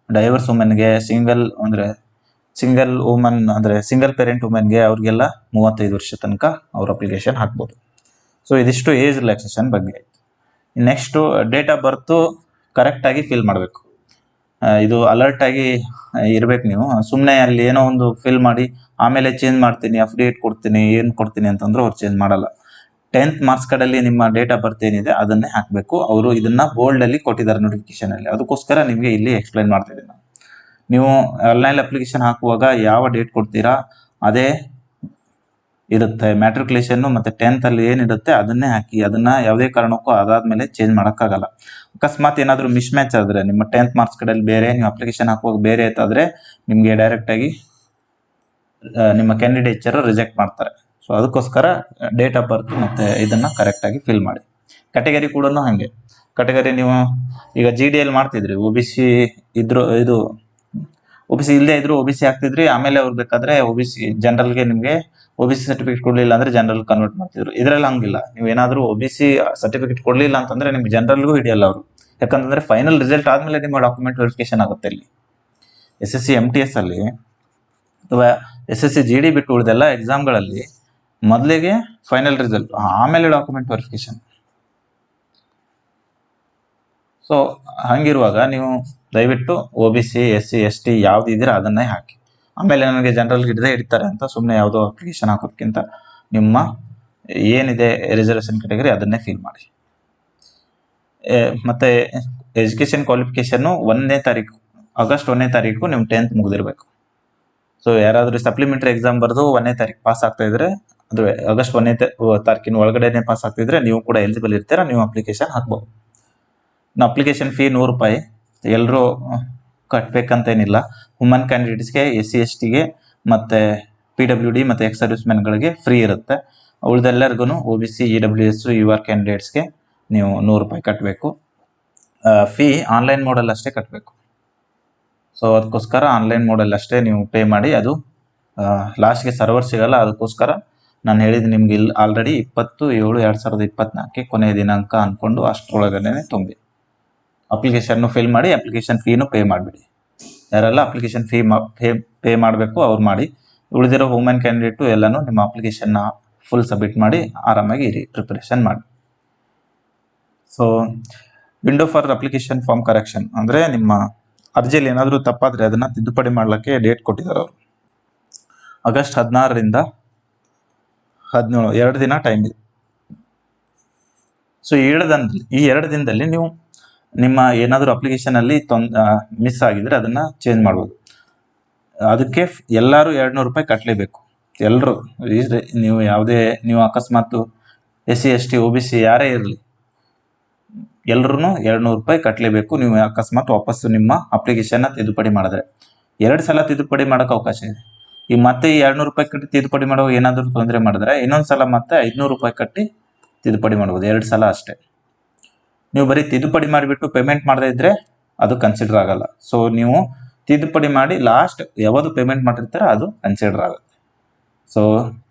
ಡೈವರ್ಸ್ ವುಮೆನ್ಗೆ, ಸಿಂಗಲ್ ವುಮನ್ ಅಂದರೆ ಸಿಂಗಲ್ ಪೇರೆಂಟ್ ವುಮೆನ್ಗೆ ಅವ್ರಿಗೆಲ್ಲ 35 ವರ್ಷ ತನಕ ಅವ್ರ ಅಪ್ಲಿಕೇಶನ್ ಹಾಕ್ಬೋದು. ಸೊ ಇದಿಷ್ಟು ಏಜ್ ರಿಲ್ಯಾಕ್ಸೇಷನ್ ಬಗ್ಗೆ ಆಯಿತು. ನೆಕ್ಸ್ಟು ಡೇಟ್ ಆಫ್ ಬರ್ತು ಕರೆಕ್ಟಾಗಿ ಫಿಲ್ ಮಾಡಬೇಕು. ಇದು ಅಲರ್ಟ್ ಆಗಿ ಇರಬೇಕು ನೀವು. ಸುಮ್ಮನೆ ಅಲ್ಲಿ ಏನೋ ಒಂದು ಫಿಲ್ ಮಾಡಿ ಆಮೇಲೆ ಚೇಂಜ್ ಮಾಡ್ತೀನಿ, ಅಪ್ಡೇಟ್ ಕೊಡ್ತೀನಿ, ಏನು ಕೊಡ್ತೀನಿ ಅಂತಂದ್ರೆ ಅವ್ರು ಚೇಂಜ್ ಮಾಡಲ್ಲ. 10th ಮಾರ್ಕ್ಸ್ ಕಾರ್ಡಲ್ಲಿ ನಿಮ್ಮ ಡೇಟ್ ಆಫ್ ಬರ್ತ್ ಏನಿದೆ ಅದನ್ನೇ ಹಾಕಬೇಕು. ಅವರು ಇದನ್ನ ಬೋಲ್ಡಲ್ಲಿ ಕೊಟ್ಟಿದ್ದಾರೆ ನೋಟಿಫಿಕೇಶನಲ್ಲಿ, ಅದಕ್ಕೋಸ್ಕರ ನಿಮಗೆ ಇಲ್ಲಿ ಎಕ್ಸ್ಪ್ಲೈನ್ ಮಾಡ್ತಿದ್ದೀನಿ ನಾನು. ನೀವು ಆನ್ಲೈನ್ ಅಪ್ಲಿಕೇಶನ್ ಹಾಕುವಾಗ ಯಾವ ಡೇಟ್ ಕೊಡ್ತೀರಾ ಅದೇ ಇರುತ್ತೆ. ಮ್ಯಾಟ್ರಿಕ್ಯುಲೇಷನ್ನು ಮತ್ತು 10th ಅಲ್ಲಿ ಏನಿರುತ್ತೆ ಅದನ್ನೇ ಹಾಕಿ. ಅದನ್ನು ಯಾವುದೇ ಕಾರಣಕ್ಕೂ ಅದಾದಮೇಲೆ ಚೇಂಜ್ ಮಾಡೋಕ್ಕಾಗಲ್ಲ. ಅಕಸ್ಮಾತ್ ಏನಾದರೂ ಮಿಸ್ ಮ್ಯಾಚ್ ಆದರೆ ನಿಮ್ಮ 10th ಮಾರ್ಕ್ಸ್ ಕಾರ್ಡಲ್ಲಿ ಬೇರೆ, ನೀವು ಅಪ್ಲಿಕೇಶನ್ ಹಾಕುವಾಗ ಬೇರೆ ಆಯ್ತಾದರೆ ನಿಮಗೆ ಡೈರೆಕ್ಟಾಗಿ ನಿಮ್ಮ ಕ್ಯಾಂಡಿಡೇಚರ್ ರಿಜೆಕ್ಟ್ ಮಾಡ್ತಾರೆ. ಸೊ ಅದಕ್ಕೋಸ್ಕರ ಡೇಟ್ ಆಫ್ ಬರ್ತ್ ಮತ್ತು ಇದನ್ನು ಕರೆಕ್ಟಾಗಿ ಫಿಲ್ ಮಾಡಿ. ಕ್ಯಾಟಗರಿ ಕೂಡ ಹಾಗೆ. ಕ್ಯಾಟಗರಿ ನೀವು ಈಗ GDL ಮಾಡ್ತಿದ್ರಿ, OBC ಇದ್ರು, ಇದು OBC ಇಲ್ಲದೆ ಇದ್ರು OBC ಹಾಕ್ತಿದ್ರಿ, ಆಮೇಲೆ ಅವ್ರು ಬೇಕಾದರೆ OBC ಜನರಲ್ಗೆ ನಿಮಗೆ OBC ಸರ್ಟಿಫಿಕೇಟ್ ಕೊಡಲಿಲ್ಲ ಅಂದರೆ ಜನರಲ್ ಕನ್ವರ್ಟ್ ಮಾಡ್ತಿದ್ರು. ಇದರಲ್ಲಿ ಹಂಗಿಲ್ಲ. ನೀವು ಏನಾದರೂ OBC ಸರ್ಟಿಫಿಕೇಟ್ ಕೊಡಲಿಲ್ಲ ಅಂತಂದರೆ ನಿಮ್ಗೆ ಜನರಲ್ಗೂ ಹಿಡಿಯಲ್ಲ ಅವರು. ಯಾಕಂತಂದರೆ ಫೈನಲ್ ರಿಸಲ್ಟ್ ಆದಮೇಲೆ ನಿಮ್ಮ ಡಾಕ್ಯುಮೆಂಟ್ ವೆರಿಫಿಕೇಶನ್ ಆಗುತ್ತೆ. ಇಲ್ಲಿ SSC MTS ಅಲ್ಲಿ ಅಥವಾ SSC GD ಬಿಟ್ಟು ಉಳಿದೆಲ್ಲ ಎಕ್ಸಾಮ್ಗಳಲ್ಲಿ ಮೊದಲಿಗೆ ಫೈನಲ್ ರಿಸಲ್ಟ್, ಆಮೇಲೆ ಡಾಕ್ಯುಮೆಂಟ್ ವೆರಿಫಿಕೇಶನ್. ಸೊ ಹಂಗಿರುವಾಗ ನೀವು ದಯವಿಟ್ಟು OBC SC ST ಯಾವ್ದು ಇದ್ದೀರಾ ಅದನ್ನೇ ಹಾಕಿ. ಆಮೇಲೆ ನನಗೆ ಜನರಲ್ ಹಿಡಿತಾರೆ ಅಂತ ಸುಮ್ಮನೆ ಯಾವುದೋ ಅಪ್ಲಿಕೇಶನ್ ಹಾಕೋದಕ್ಕಿಂತ ನಿಮ್ಮ ಏನಿದೆ ರಿಸರ್ವೇಷನ್ ಕ್ಯಾಟಗರಿ ಅದನ್ನೇ ಫಿಲ್ ಮಾಡಿ. ಮತ್ತು ಎಜುಕೇಷನ್ ಕ್ವಾಲಿಫಿಕೇಷನ್ನು 1ನೇ ತಾರೀಕು, ಆಗಸ್ಟ್ 1ನೇ ತಾರೀಕು ನಿಮ್ಮ 10th ಮುಗಿದಿರಬೇಕು. ಸೊ ಯಾರಾದರೂ ಸಪ್ಲಿಮೆಂಟ್ರಿ ಎಕ್ಸಾಮ್ ಬರೆದು 1ನೇ ತಾರೀಕು ಪಾಸ್ ಆಗ್ತಾ ಇದ್ರೆ, ಅದು ಆಗಸ್ಟ್ 1ನೇ ತಾರೀಕಿನ ಒಳಗಡೆನೆ ಪಾಸ್ ಆಗ್ತಿದ್ರೆ ನೀವು ಕೂಡ ಎಲಿಜಿಬಲ್ ಇರ್ತೀರಾ, ನೀವು ಅಪ್ಲಿಕೇಶನ್ ಹಾಕ್ಬೋದು. ಇನ್ನು ಅಪ್ಲಿಕೇಶನ್ ಫೀ 100 ರೂಪಾಯಿ, ಎಲ್ಲರೂ ಕಟ್ಟಬೇಕಂತೇನಿಲ್ಲ. ವುಮನ್ ಕ್ಯಾಂಡಿಡೇಟ್ಸ್ಗೆ, SC STಗೆ ಮತ್ತು PWD ಮತ್ತು ಎಕ್ಸ್ ಸರ್ವಿಸ್ ಮ್ಯಾನ್ಗಳಿಗೆ ಫ್ರೀ ಇರುತ್ತೆ. ಉಳಿದೆಲ್ಲರಿಗೂ OBC EWS UR ಕ್ಯಾಂಡಿಡೇಟ್ಸ್ಗೆ ನೀವು 100 ರೂಪಾಯಿ ಕಟ್ಟಬೇಕು. ಫೀ ಆನ್ಲೈನ್ ಮೋಡಲ್ಲಿ ಅಷ್ಟೇ ಕಟ್ಟಬೇಕು. ಸೊ ಅದಕ್ಕೋಸ್ಕರ ಆನ್ಲೈನ್ ಮೋಡಲ್ಲಿ ಅಷ್ಟೇ ನೀವು ಪೇ ಮಾಡಿ. ಅದು ಲಾಸ್ಟ್ಗೆ ಸರ್ವರ್ ಸಿಗಲ್ಲ, ಅದಕ್ಕೋಸ್ಕರ ನಾನು ಹೇಳಿದ್ದು ನಿಮ್ಗೆ ಇಲ್ಲಿ ಆಲ್ರೆಡಿ 20/7/2024 ಕೊನೆಯ ದಿನಾಂಕ ಅಂದ್ಕೊಂಡು ಅಷ್ಟರೊಳಗಡೆ ತುಂಬಿ ಅಪ್ಲಿಕೇಶನ್ನು ಫಿಲ್ ಮಾಡಿ, ಅಪ್ಲಿಕೇಶನ್ ಫೀನು ಪೇ ಮಾಡಿಬಿಡಿ. ಯಾರೆಲ್ಲ ಅಪ್ಲಿಕೇಶನ್ ಫೀ ಪೇ ಮಾಡಬೇಕು ಅವ್ರು ಮಾಡಿ. ಉಳಿದಿರೋ ವುಮೆನ್ ಕ್ಯಾಂಡಿಡೇಟು ಎಲ್ಲನೂ ನಿಮ್ಮ ಅಪ್ಲಿಕೇಶನ್ನ ಫುಲ್ ಸಬ್ಮಿಟ್ ಮಾಡಿ ಆರಾಮಾಗಿ ಇರಿ, ಪ್ರಿಪರೇಷನ್ ಮಾಡಿ. So window for application form correction ಅಂದರೆ ನಿಮ್ಮ ಅರ್ಜಿಯಲ್ಲಿ ಏನಾದರೂ ತಪ್ಪಾದರೆ ಅದನ್ನು ತಿದ್ದುಪಡಿ ಮಾಡಲಿಕ್ಕೆ ಡೇಟ್ ಕೊಟ್ಟಿದ್ದಾರೆ ಅವರು. ಆಗಸ್ಟ್ 16ರಿಂದ 17, 2 ದಿನ ಟೈಮ್ ಇದೆ. ಸೊ ಈ 2 ದಿನದಲ್ಲಿ ನೀವು ನಿಮ್ಮ ಏನಾದರೂ ಅಪ್ಲಿಕೇಶನಲ್ಲಿ ಮಿಸ್ ಆಗಿದ್ರೆ ಅದನ್ನು ಚೇಂಜ್ ಮಾಡ್ಬೋದು. ಅದಕ್ಕೆ ಎಲ್ಲರೂ 200 ರೂಪಾಯಿ ಕಟ್ಟಲೇಬೇಕು. ಎಲ್ಲರೂ ನೀವು ಅಕಸ್ಮಾತ್ SC ST OBC ಯಾರೇ ಇರಲಿ ಎಲ್ಲರೂ 200 ರೂಪಾಯಿ ಕಟ್ಟಲೇಬೇಕು. ನೀವು ಅಕಸ್ಮಾತ್ ವಾಪಸ್ಸು ನಿಮ್ಮ ಅಪ್ಲಿಕೇಶನ್ನ ತಿದ್ದುಪಡಿ ಮಾಡಿದ್ರೆ 2 ಸಲ ತಿದ್ದುಪಡಿ ಮಾಡೋಕ್ಕೆ ಅವಕಾಶ ಇದೆ. ಈಗ ಮತ್ತೆ ಈ 200 ರೂಪಾಯಿ ಕಟ್ಟಿ ತಿದ್ದುಪಡಿ ಮಾಡುವಾಗ ಏನಾದರೂ ತೊಂದರೆ ಮಾಡಿದ್ರೆ ಇನ್ನೊಂದು ಸಲ ಮತ್ತೆ 500 ರೂಪಾಯಿ ಕಟ್ಟಿ ತಿದ್ದುಪಡಿ ಮಾಡ್ಬೋದು. 2 ಸಲ ಅಷ್ಟೇ. ನೀವು ಬರೀ ತಿದ್ದುಪಡಿ ಮಾಡಿಬಿಟ್ಟು ಪೇಮೆಂಟ್ ಮಾಡದೇ ಇದ್ದರೆ ಅದು ಕನ್ಸಿಡರ್ ಆಗಲ್ಲ. ಸೊ ನೀವು ತಿದ್ದುಪಡಿ ಮಾಡಿ ಲಾಸ್ಟ್ ಯಾವುದು ಪೇಮೆಂಟ್ ಮಾಡಿರ್ತಾರೆ ಅದು ಕನ್ಸಿಡರ್ ಆಗುತ್ತೆ. ಸೊ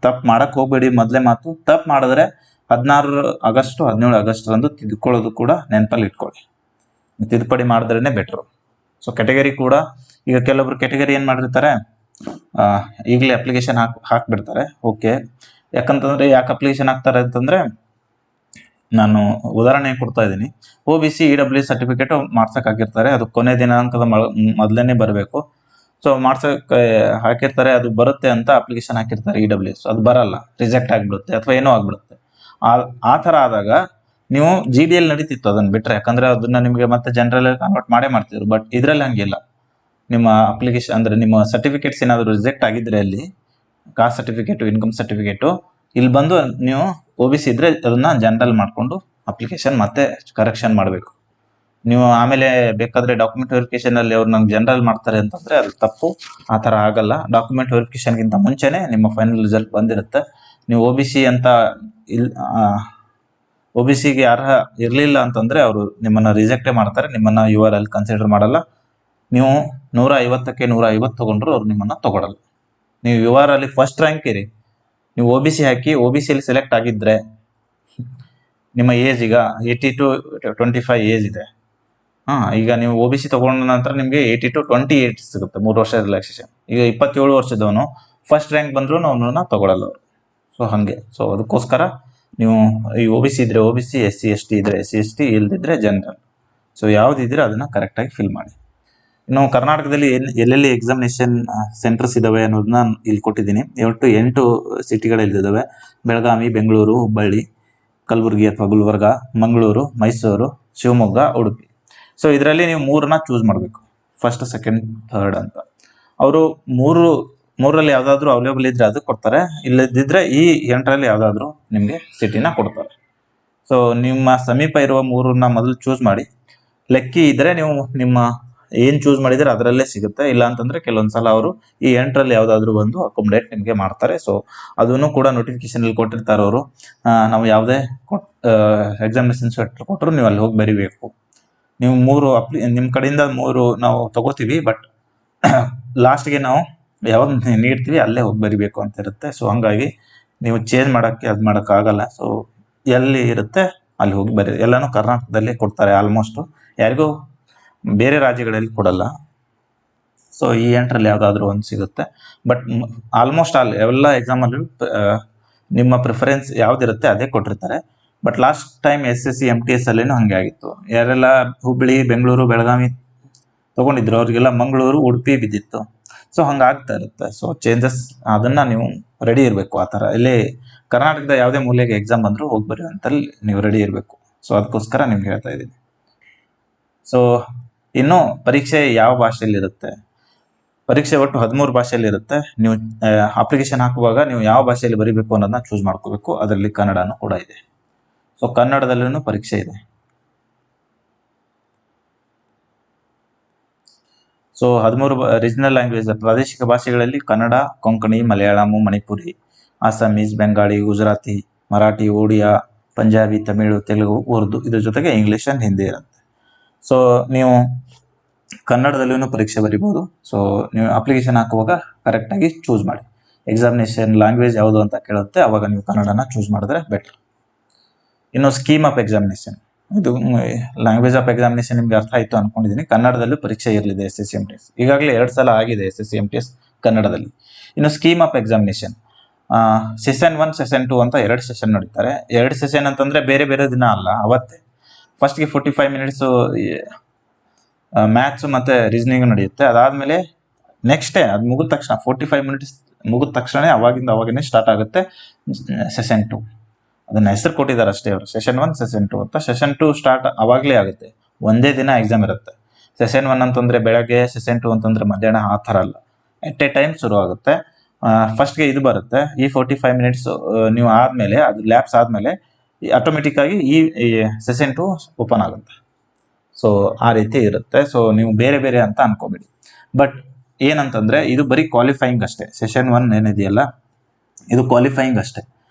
ತಪ್ಪು ಮಾಡೋಕ್ಕೆ ಹೋಗಬೇಡಿ. ಮೊದಲೇ ಮಾತು, ತಪ್ಪು ಮಾಡಿದ್ರೆ 16 ಆಗಸ್ಟ್ 17 ಆಗಸ್ಟ್ರಂದು ತಿದ್ದುಕೊಳ್ಳೋದು ಕೂಡ ನೆನಪಲ್ಲಿ ಇಟ್ಕೊಳ್ಳಿ. ತಿದ್ದುಪಡಿ ಮಾಡಿದ್ರೇ ಬೆಟ್ರು. ಸೊ ಕ್ಯಾಟಗರಿ ಕೂಡ ಈಗ ಕೆಲವೊಬ್ರು ಕ್ಯಾಟಗರಿ ಏನು ಮಾಡಿರ್ತಾರೆ, ಈಗಲೇ ಅಪ್ಲಿಕೇಶನ್ ಹಾಕ್ಬಿಡ್ತಾರೆ. ಓಕೆ, ಯಾಕಂತಂದರೆ ಯಾಕೆ ಅಪ್ಲಿಕೇಶನ್ ಹಾಕ್ತಾರೆ ಅಂತಂದರೆ ನಾನು ಉದಾಹರಣೆ ಕೊಡ್ತಾ ಇದ್ದೀನಿ. OBC EWS ಸರ್ಟಿಫಿಕೇಟು ಮಾಡ್ಸೋಕ್ಕಾಗಿರ್ತಾರೆ, ಅದು ಕೊನೆ ದಿನಾಂಕದ ಮೊದಲೇ ಬರಬೇಕು. ಸೊ ಮಾಡ್ಸೋಕ್ಕೆ ಹಾಕಿರ್ತಾರೆ, ಅದು ಬರುತ್ತೆ ಅಂತ ಅಪ್ಲಿಕೇಶನ್ ಹಾಕಿರ್ತಾರೆ EWS, ಅದು ಬರಲ್ಲ, ರಿಜೆಕ್ಟ್ ಆಗಿಬಿಡುತ್ತೆ ಅಥವಾ ಏನೋ ಆಗಿಬಿಡುತ್ತೆ. ಆ ಥರ ಆದಾಗ ನೀವು GD ಯಲ್ಲಿ ನಡೀತಿತ್ತು ಅದನ್ನ ಬಿಟ್ರೆ, ಯಾಕಂದ್ರೆ ಅದನ್ನ ನಿಮಗೆ ಮತ್ತೆ ಜನರಲ್ ಕನ್ವರ್ಟ್ ಮಾಡ್ತಿದ್ರು. ಬಟ್ ಇದ್ರಲ್ಲಿ ಹಂಗಿಲ್ಲ. ನಿಮ್ಮ ಅಪ್ಲಿಕೇಶನ್ ಅಂದ್ರೆ ನಿಮ್ಮ ಸರ್ಟಿಫಿಕೇಟ್ಸ್ ಏನಾದರೂ ರಿಜೆಕ್ಟ್ ಆಗಿದ್ರೆ ಅಲ್ಲಿ ಕಾಸ್ಟ್ ಸರ್ಟಿಫಿಕೇಟು, ಇನ್ಕಮ್ ಸರ್ಟಿಫಿಕೇಟು, ಇಲ್ಲಿ ಬಂದು ನೀವು OBC ಇದ್ರೆ ಅದನ್ನ ಜನರಲ್ ಮಾಡಿಕೊಂಡು ಅಪ್ಲಿಕೇಶನ್ ಮತ್ತೆ ಕರೆಕ್ಷನ್ ಮಾಡಬೇಕು. ನೀವು ಆಮೇಲೆ ಬೇಕಾದ್ರೆ ಡಾಕ್ಯುಮೆಂಟ್ ವೆರಿಫಿಕೇಶನ್ ಅಲ್ಲಿ ಅವ್ರು ನಂಗೆ ಜನರಲ್ ಮಾಡ್ತಾರೆ ಅಂತಂದ್ರೆ ಅದು ತಪ್ಪು. ಆ ಥರ ಆಗಲ್ಲ. ಡಾಕ್ಯುಮೆಂಟ್ ವೆರಿಫಿಕೇಶನ್ಗಿಂತ ಮುಂಚೆನೆ ನಿಮ್ಮ ಫೈನಲ್ ರಿಸಲ್ಟ್ ಬಂದಿರುತ್ತೆ. ನೀವು OBC ಅಂತ OBCಗೆ ಅರ್ಹ ಇರಲಿಲ್ಲ ಅಂತಂದ್ರೆ ಅವರು ನಿಮ್ಮನ್ನ ರಿಜೆಕ್ಟೇ ಮಾಡ್ತಾರೆ, ನಿಮ್ಮನ್ನ URL ಕನ್ಸಿಡರ್ ಮಾಡಲ್ಲ. ನೀವು 150ಕ್ಕೆ 150 ತಗೊಂಡ್ರು ಅವ್ರು ನಿಮ್ಮನ್ನ ತಗೊಳಲ್ಲ. ನೀವು URL ಅಲ್ಲಿ ಫಸ್ಟ್ ರ್ಯಾಂಕ್ ಇರಿ, ನೀವು OBC ಹಾಕಿ OBC ಅಲ್ಲಿ ಸೆಲೆಕ್ಟ್ ಆಗಿದ್ರೆ ನಿಮ್ಮ ಏಜ್ ಈಗ 80 to 25 ಏಜ್ ಇದೆ. ಈಗ ನೀವು OBC ತಗೊಂಡ ನಂತರ ನಿಮಗೆ 80 to 28 ಸಿಗುತ್ತೆ, 3 ವರ್ಷ ರಿಲ್ಯಾಕ್ಸೇಷನ್. ಈಗ 27 ವರ್ಷದವನು ಫಸ್ಟ್ ರ್ಯಾಂಕ್ ಬಂದ್ರು ಅವನನ್ನ ತಗೊಳಲ್ಲ ಅವರು. ಸೊ ಹಾಗೆ. ಸೊ ಅದಕ್ಕೋಸ್ಕರ ನೀವು ಈ OBC ಇದ್ರೆ OBC, SC ST ಇದ್ರೆ SC ST, ಇಲ್ದಿದ್ರೆ ಜನರಲ್. ಸೊ ಯಾವ್ದಿದ್ರೆ ಅದನ್ನ ಕರೆಕ್ಟಾಗಿ ಫಿಲ್ ಮಾಡಿ. ಇನ್ನು ಕರ್ನಾಟಕದಲ್ಲಿ ಎಲ್ಲೆಲ್ಲಿ ಎಕ್ಸಾಮಿನೇಷನ್ ಸೆಂಟರ್ಸ್ ಇದಾವೆ ಅನ್ನೋದನ್ನ ಇಲ್ಲಿ ಕೊಟ್ಟಿದ್ದೀನಿ. 8 ಸಿಟಿಗಳಿದ್ದಾವೆ: ಬೆಳಗಾವಿ, ಬೆಂಗಳೂರು, ಹುಬ್ಬಳ್ಳಿ, ಕಲಬುರಗಿ ಅಥವಾ ಗುಲ್ಬರ್ಗ, ಮಂಗಳೂರು, ಮೈಸೂರು, ಶಿವಮೊಗ್ಗ, ಉಡುಪಿ. ಸೊ ಇದರಲ್ಲಿ ನೀವು 3ನ್ನ ಚೂಸ್ ಮಾಡಬೇಕು, ಫಸ್ಟ್, ಸೆಕೆಂಡ್, ಥರ್ಡ್ ಅಂತ. ಅವರು ಮೂರಲ್ಲಿ ಯಾವ್ದಾದ್ರು ಅವೈಲೇಬಲ್ ಇದ್ರೆ ಅದು ಕೊಡ್ತಾರೆ, ಇಲ್ಲದಿದ್ರೆ ಈ 8ರಲ್ಲಿ ಯಾವ್ದಾದ್ರು ನಿಮಗೆ ಸಿಟಿನ ಕೊಡ್ತಾರೆ. ಸೊ ನಿಮ್ಮ ಸಮೀಪ ಇರುವ 3ನ್ನ ಮೊದಲು ಚೂಸ್ ಮಾಡಿ. ಲೆಕ್ಕಿ ಇದ್ರೆ ನೀವು ನಿಮ್ಮ ಏನ್ ಚೂಸ್ ಮಾಡಿದ್ರೆ ಅದರಲ್ಲೇ ಸಿಗುತ್ತೆ. ಇಲ್ಲ ಅಂತಂದ್ರೆ ಕೆಲವೊಂದ್ಸಲ ಅವರು ಈ 8ರಲ್ಲಿ ಯಾವ್ದಾದ್ರು ಬಂದು ಅಕೊಮಡೇಟ್ ನಿಮಗೆ ಮಾಡ್ತಾರೆ. ಸೊ ಅದನ್ನು ಕೂಡ ನೋಟಿಫಿಕೇಶನ್ ಅಲ್ಲಿ ಕೊಟ್ಟಿರ್ತಾರೆ ಅವರು. ನಾವು ಯಾವುದೇ ಎಕ್ಸಾಮಿನೇಷನ್ ಸೆಂಟರ್ ಕೊಟ್ಟರು ನೀವು ಅಲ್ಲಿ ಹೋಗಿ ಬರಿಬೇಕು. ನೀವು 3 ನಿಮ್ಮ ಕಡೆಯಿಂದ 3 ನಾವು ತಗೋತೀವಿ, ಬಟ್ ಲಾಸ್ಟ್ಗೆ ನಾವು ಯಾವಾಗ ನೀಡ್ತೀವಿ ಅಲ್ಲೇ ಹೋಗಿ ಬರಿಬೇಕು ಅಂತ ಇರುತ್ತೆ. ಸೊ ಹಂಗಾಗಿ ನೀವು ಚೇಂಜ್ ಮಾಡೋಕ್ಕಾಗಲ್ಲ. ಸೊ ಎಲ್ಲಿ ಇರುತ್ತೆ ಅಲ್ಲಿ ಹೋಗಿ ಬರೀ. ಎಲ್ಲಾನು ಕರ್ನಾಟಕದಲ್ಲಿ ಕೊಡ್ತಾರೆ ಆಲ್ಮೋಸ್ಟ್, ಯಾರಿಗೂ ಬೇರೆ ರಾಜ್ಯಗಳಲ್ಲಿ ಕೊಡಲ್ಲ. ಸೊ ಈ 8ರಲ್ಲಿ ಯಾವ್ದಾದ್ರು ಒಂದು ಸಿಗುತ್ತೆ. ಬಟ್ ಆಲ್ಮೋಸ್ಟ್ ಎಲ್ಲ ಎಕ್ಸಾಮಲ್ಲೂ ನಿಮ್ಮ ಪ್ರಿಫರೆನ್ಸ್ ಯಾವ್ದಿರುತ್ತೆ ಅದೇ ಕೊಟ್ಟಿರ್ತಾರೆ. But last time SSC MTS ಅಲ್ಲೇನು ಹಂಗೆ ಆಗಿತ್ತು. ಯಾರೆಲ್ಲ ಹುಬ್ಬಳ್ಳಿ, ಬೆಂಗಳೂರು, ಬೆಳಗಾವಿ ತಗೊಂಡಿದ್ರು ಅವ್ರಿಗೆಲ್ಲ ಮಂಗಳೂರು, ಉಡುಪಿ ಬಿದ್ದಿತ್ತು. ಸೊ ಹಂಗಾಗ್ತಾ ಇರುತ್ತೆ. ಸೊ ಚೇಂಜಸ್ ಅದನ್ನ ನೀವು ರೆಡಿ ಇರಬೇಕು. ಆ ಥರ ಇಲ್ಲಿ ಕರ್ನಾಟಕದ ಯಾವುದೇ ಮೂಲೆಗೆ ಎಕ್ಸಾಮ್ ಬಂದರೂ ಹೋಗಿ ಬರೆಯುವಂತಲ್ಲಿ ನೀವು ರೆಡಿ ಇರಬೇಕು. ಸೊ ಅದಕ್ಕೋಸ್ಕರ ನಿಮ್ಗೆ ಹೇಳ್ತಾ ಇದ್ದೀನಿ. ಸೊ ಇನ್ನು ಪರೀಕ್ಷೆ ಯಾವ ಭಾಷೆಯಲ್ಲಿ ಇರುತ್ತೆ? ಪರೀಕ್ಷೆ ಒಟ್ಟು 13 ಭಾಷೆಯಲ್ಲಿ ಇರುತ್ತೆ. ನೀವು ಅಪ್ಲಿಕೇಶನ್ ಹಾಕುವಾಗ ನೀವು ಯಾವ ಭಾಷೆಯಲ್ಲಿ ಬರೀಬೇಕು ಅನ್ನೋದನ್ನ ಚೂಸ್ ಮಾಡ್ಕೋಬೇಕು. ಅದರಲ್ಲಿ ಕನ್ನಡನೂ ಕೂಡ ಇದೆ. ಸೊ ಕನ್ನಡದಲ್ಲೂ ಪರೀಕ್ಷೆ ಇದೆ. ಸೊ 13 ರೀಜನಲ್ ಲ್ಯಾಂಗ್ವೇಜ್, ಪ್ರಾದೇಶಿಕ ಭಾಷೆಗಳಲ್ಲಿ ಕನ್ನಡ, ಕೊಂಕಣಿ, ಮಲಯಾಳಂ, ಮಣಿಪುರಿ, ಅಸ್ಸಾಮೀಸ್, ಬೆಂಗಾಳಿ, ಗುಜರಾತಿ, ಮರಾಠಿ, ಒಡಿಯಾ, ಪಂಜಾಬಿ, ತಮಿಳು, ತೆಲುಗು, ಉರ್ದು, ಇದ್ರ ಜೊತೆಗೆ ಇಂಗ್ಲಿಷ್ ಅಂಡ್ ಹಿಂದಿ ಇರುತ್ತೆ. ಸೊ ನೀವು ಕನ್ನಡದಲ್ಲೂ ಪರೀಕ್ಷೆ ಬರಿಬೋದು. ಸೊ ನೀವು ಅಪ್ಲಿಕೇಶನ್ ಹಾಕುವಾಗ ಕರೆಕ್ಟಾಗಿ ಚೂಸ್ ಮಾಡಿ. ಎಕ್ಸಾಮಿನೇಷನ್ ಲ್ಯಾಂಗ್ವೇಜ್ ಯಾವುದು ಅಂತ ಕೇಳುತ್ತೆ, ಅವಾಗ ನೀವು ಕನ್ನಡನ ಚೂಸ್ ಮಾಡಿದ್ರೆ ಬೆಟರ್. ಇನ್ನು ಸ್ಕೀಮ್ ಆಫ್ ಎಕ್ಸಾಮಿನೇಷನ್, ಇದು ಲ್ಯಾಂಗ್ವೇಜ್ ಆಫ್ ಎಕ್ಸಾಮಿನೇಷನ್ ನಿಮ್ಗೆ ಅರ್ಥ ಆಯಿತು ಅನ್ಕೊಂಡಿದ್ದೀನಿ. ಕನ್ನಡದಲ್ಲೂ ಪರೀಕ್ಷೆ ಇರಲಿದೆ SSC MTS. ಈಗಾಗಲೇ 2 ಸಲ ಆಗಿದೆ SSC MTS ಕನ್ನಡದಲ್ಲಿ. ಇನ್ನು scheme of examination, session 1, session 2 ಅಂತ 2 ಸೆಷನ್ ನಡೀತಾರೆ. 2 ಸೆಷನ್ ಅಂತಂದ್ರೆ ಬೇರೆ ಬೇರೆ ದಿನ ಅಲ್ಲ, ಅವತ್ತೇ. ಫಸ್ಟ್ಗೆ 45 ಮಿನಿಟ್ಸು ಮ್ಯಾಥ್ಸ್ ಮತ್ತೆ ರೀಸನಿಂಗ್ ನಡೆಯುತ್ತೆ. ಅದಾದ್ಮೇಲೆ ನೆಕ್ಸ್ಟ್ ಡೇ ಅದು ಮುಗಿದ ತಕ್ಷಣ 45 ಮಿನಿಟ್ಸ್ ಮುಗಿದ ತಕ್ಷಣ ಅವಾಗಿಂದ ಸ್ಟಾರ್ಟ್ ಆಗುತ್ತೆ ಸೆಷನ್ 2. ಅದನ್ನ ಹೆಸರು ಕೊಟ್ಟಿದ್ದಾರೆ ಅಷ್ಟೇ ಅವರು, ಸೆಷನ್ 1, ಸೆಷನ್ 2 ಅಂತ. ಸೆಷನ್ 2 ಸ್ಟಾರ್ಟ್ ಅವಾಗಲೇ ಆಗುತ್ತೆ, ಒಂದೇ ದಿನ ಎಕ್ಸಾಮ್ ಇರುತ್ತೆ. ಸೆಷನ್ 1 ಅಂತಂದ್ರೆ ಬೆಳಗ್ಗೆ, ಸೆಷನ್ 2 ಅಂತಂದ್ರೆ ಮಧ್ಯಾಹ್ನ, ಆ ಥರ ಅಲ್ಲ, ಎಟ್ ಎ ಟೈಮ್ ಶುರು ಆಗುತ್ತೆ. ಫಸ್ಟ್ಗೆ ಇದು ಬರುತ್ತೆ, ಈ 45 ಮಿನಿಟ್ಸ್ ನೀವು ಆದಮೇಲೆ, ಅದು ಲ್ಯಾಬ್ಸ್ ಆದಮೇಲೆ ಆಟೋಮೆಟಿಕ್ ಆಗಿ ಈ ಸೆಷನ್ 2 ಓಪನ್ ಆಗುತ್ತೆ. ಸೊ ಆ ರೀತಿ ಇರುತ್ತೆ. ಸೊ ನೀವು ಬೇರೆ ಬೇರೆ ಅಂತ ಅನ್ಕೋಬೇಡಿ. ಬಟ್ ಏನಂತಂದ್ರೆ ಇದು ಬರೀ ಕ್ವಾಲಿಫೈಯಿಂಗ್ ಅಷ್ಟೇ. ಸೆಷನ್ 1 ಏನಿದೆಯಲ್ಲ ಇದು ಕ್ವಾಲಿಫೈಯಿಂಗ್ ಅಷ್ಟೇ.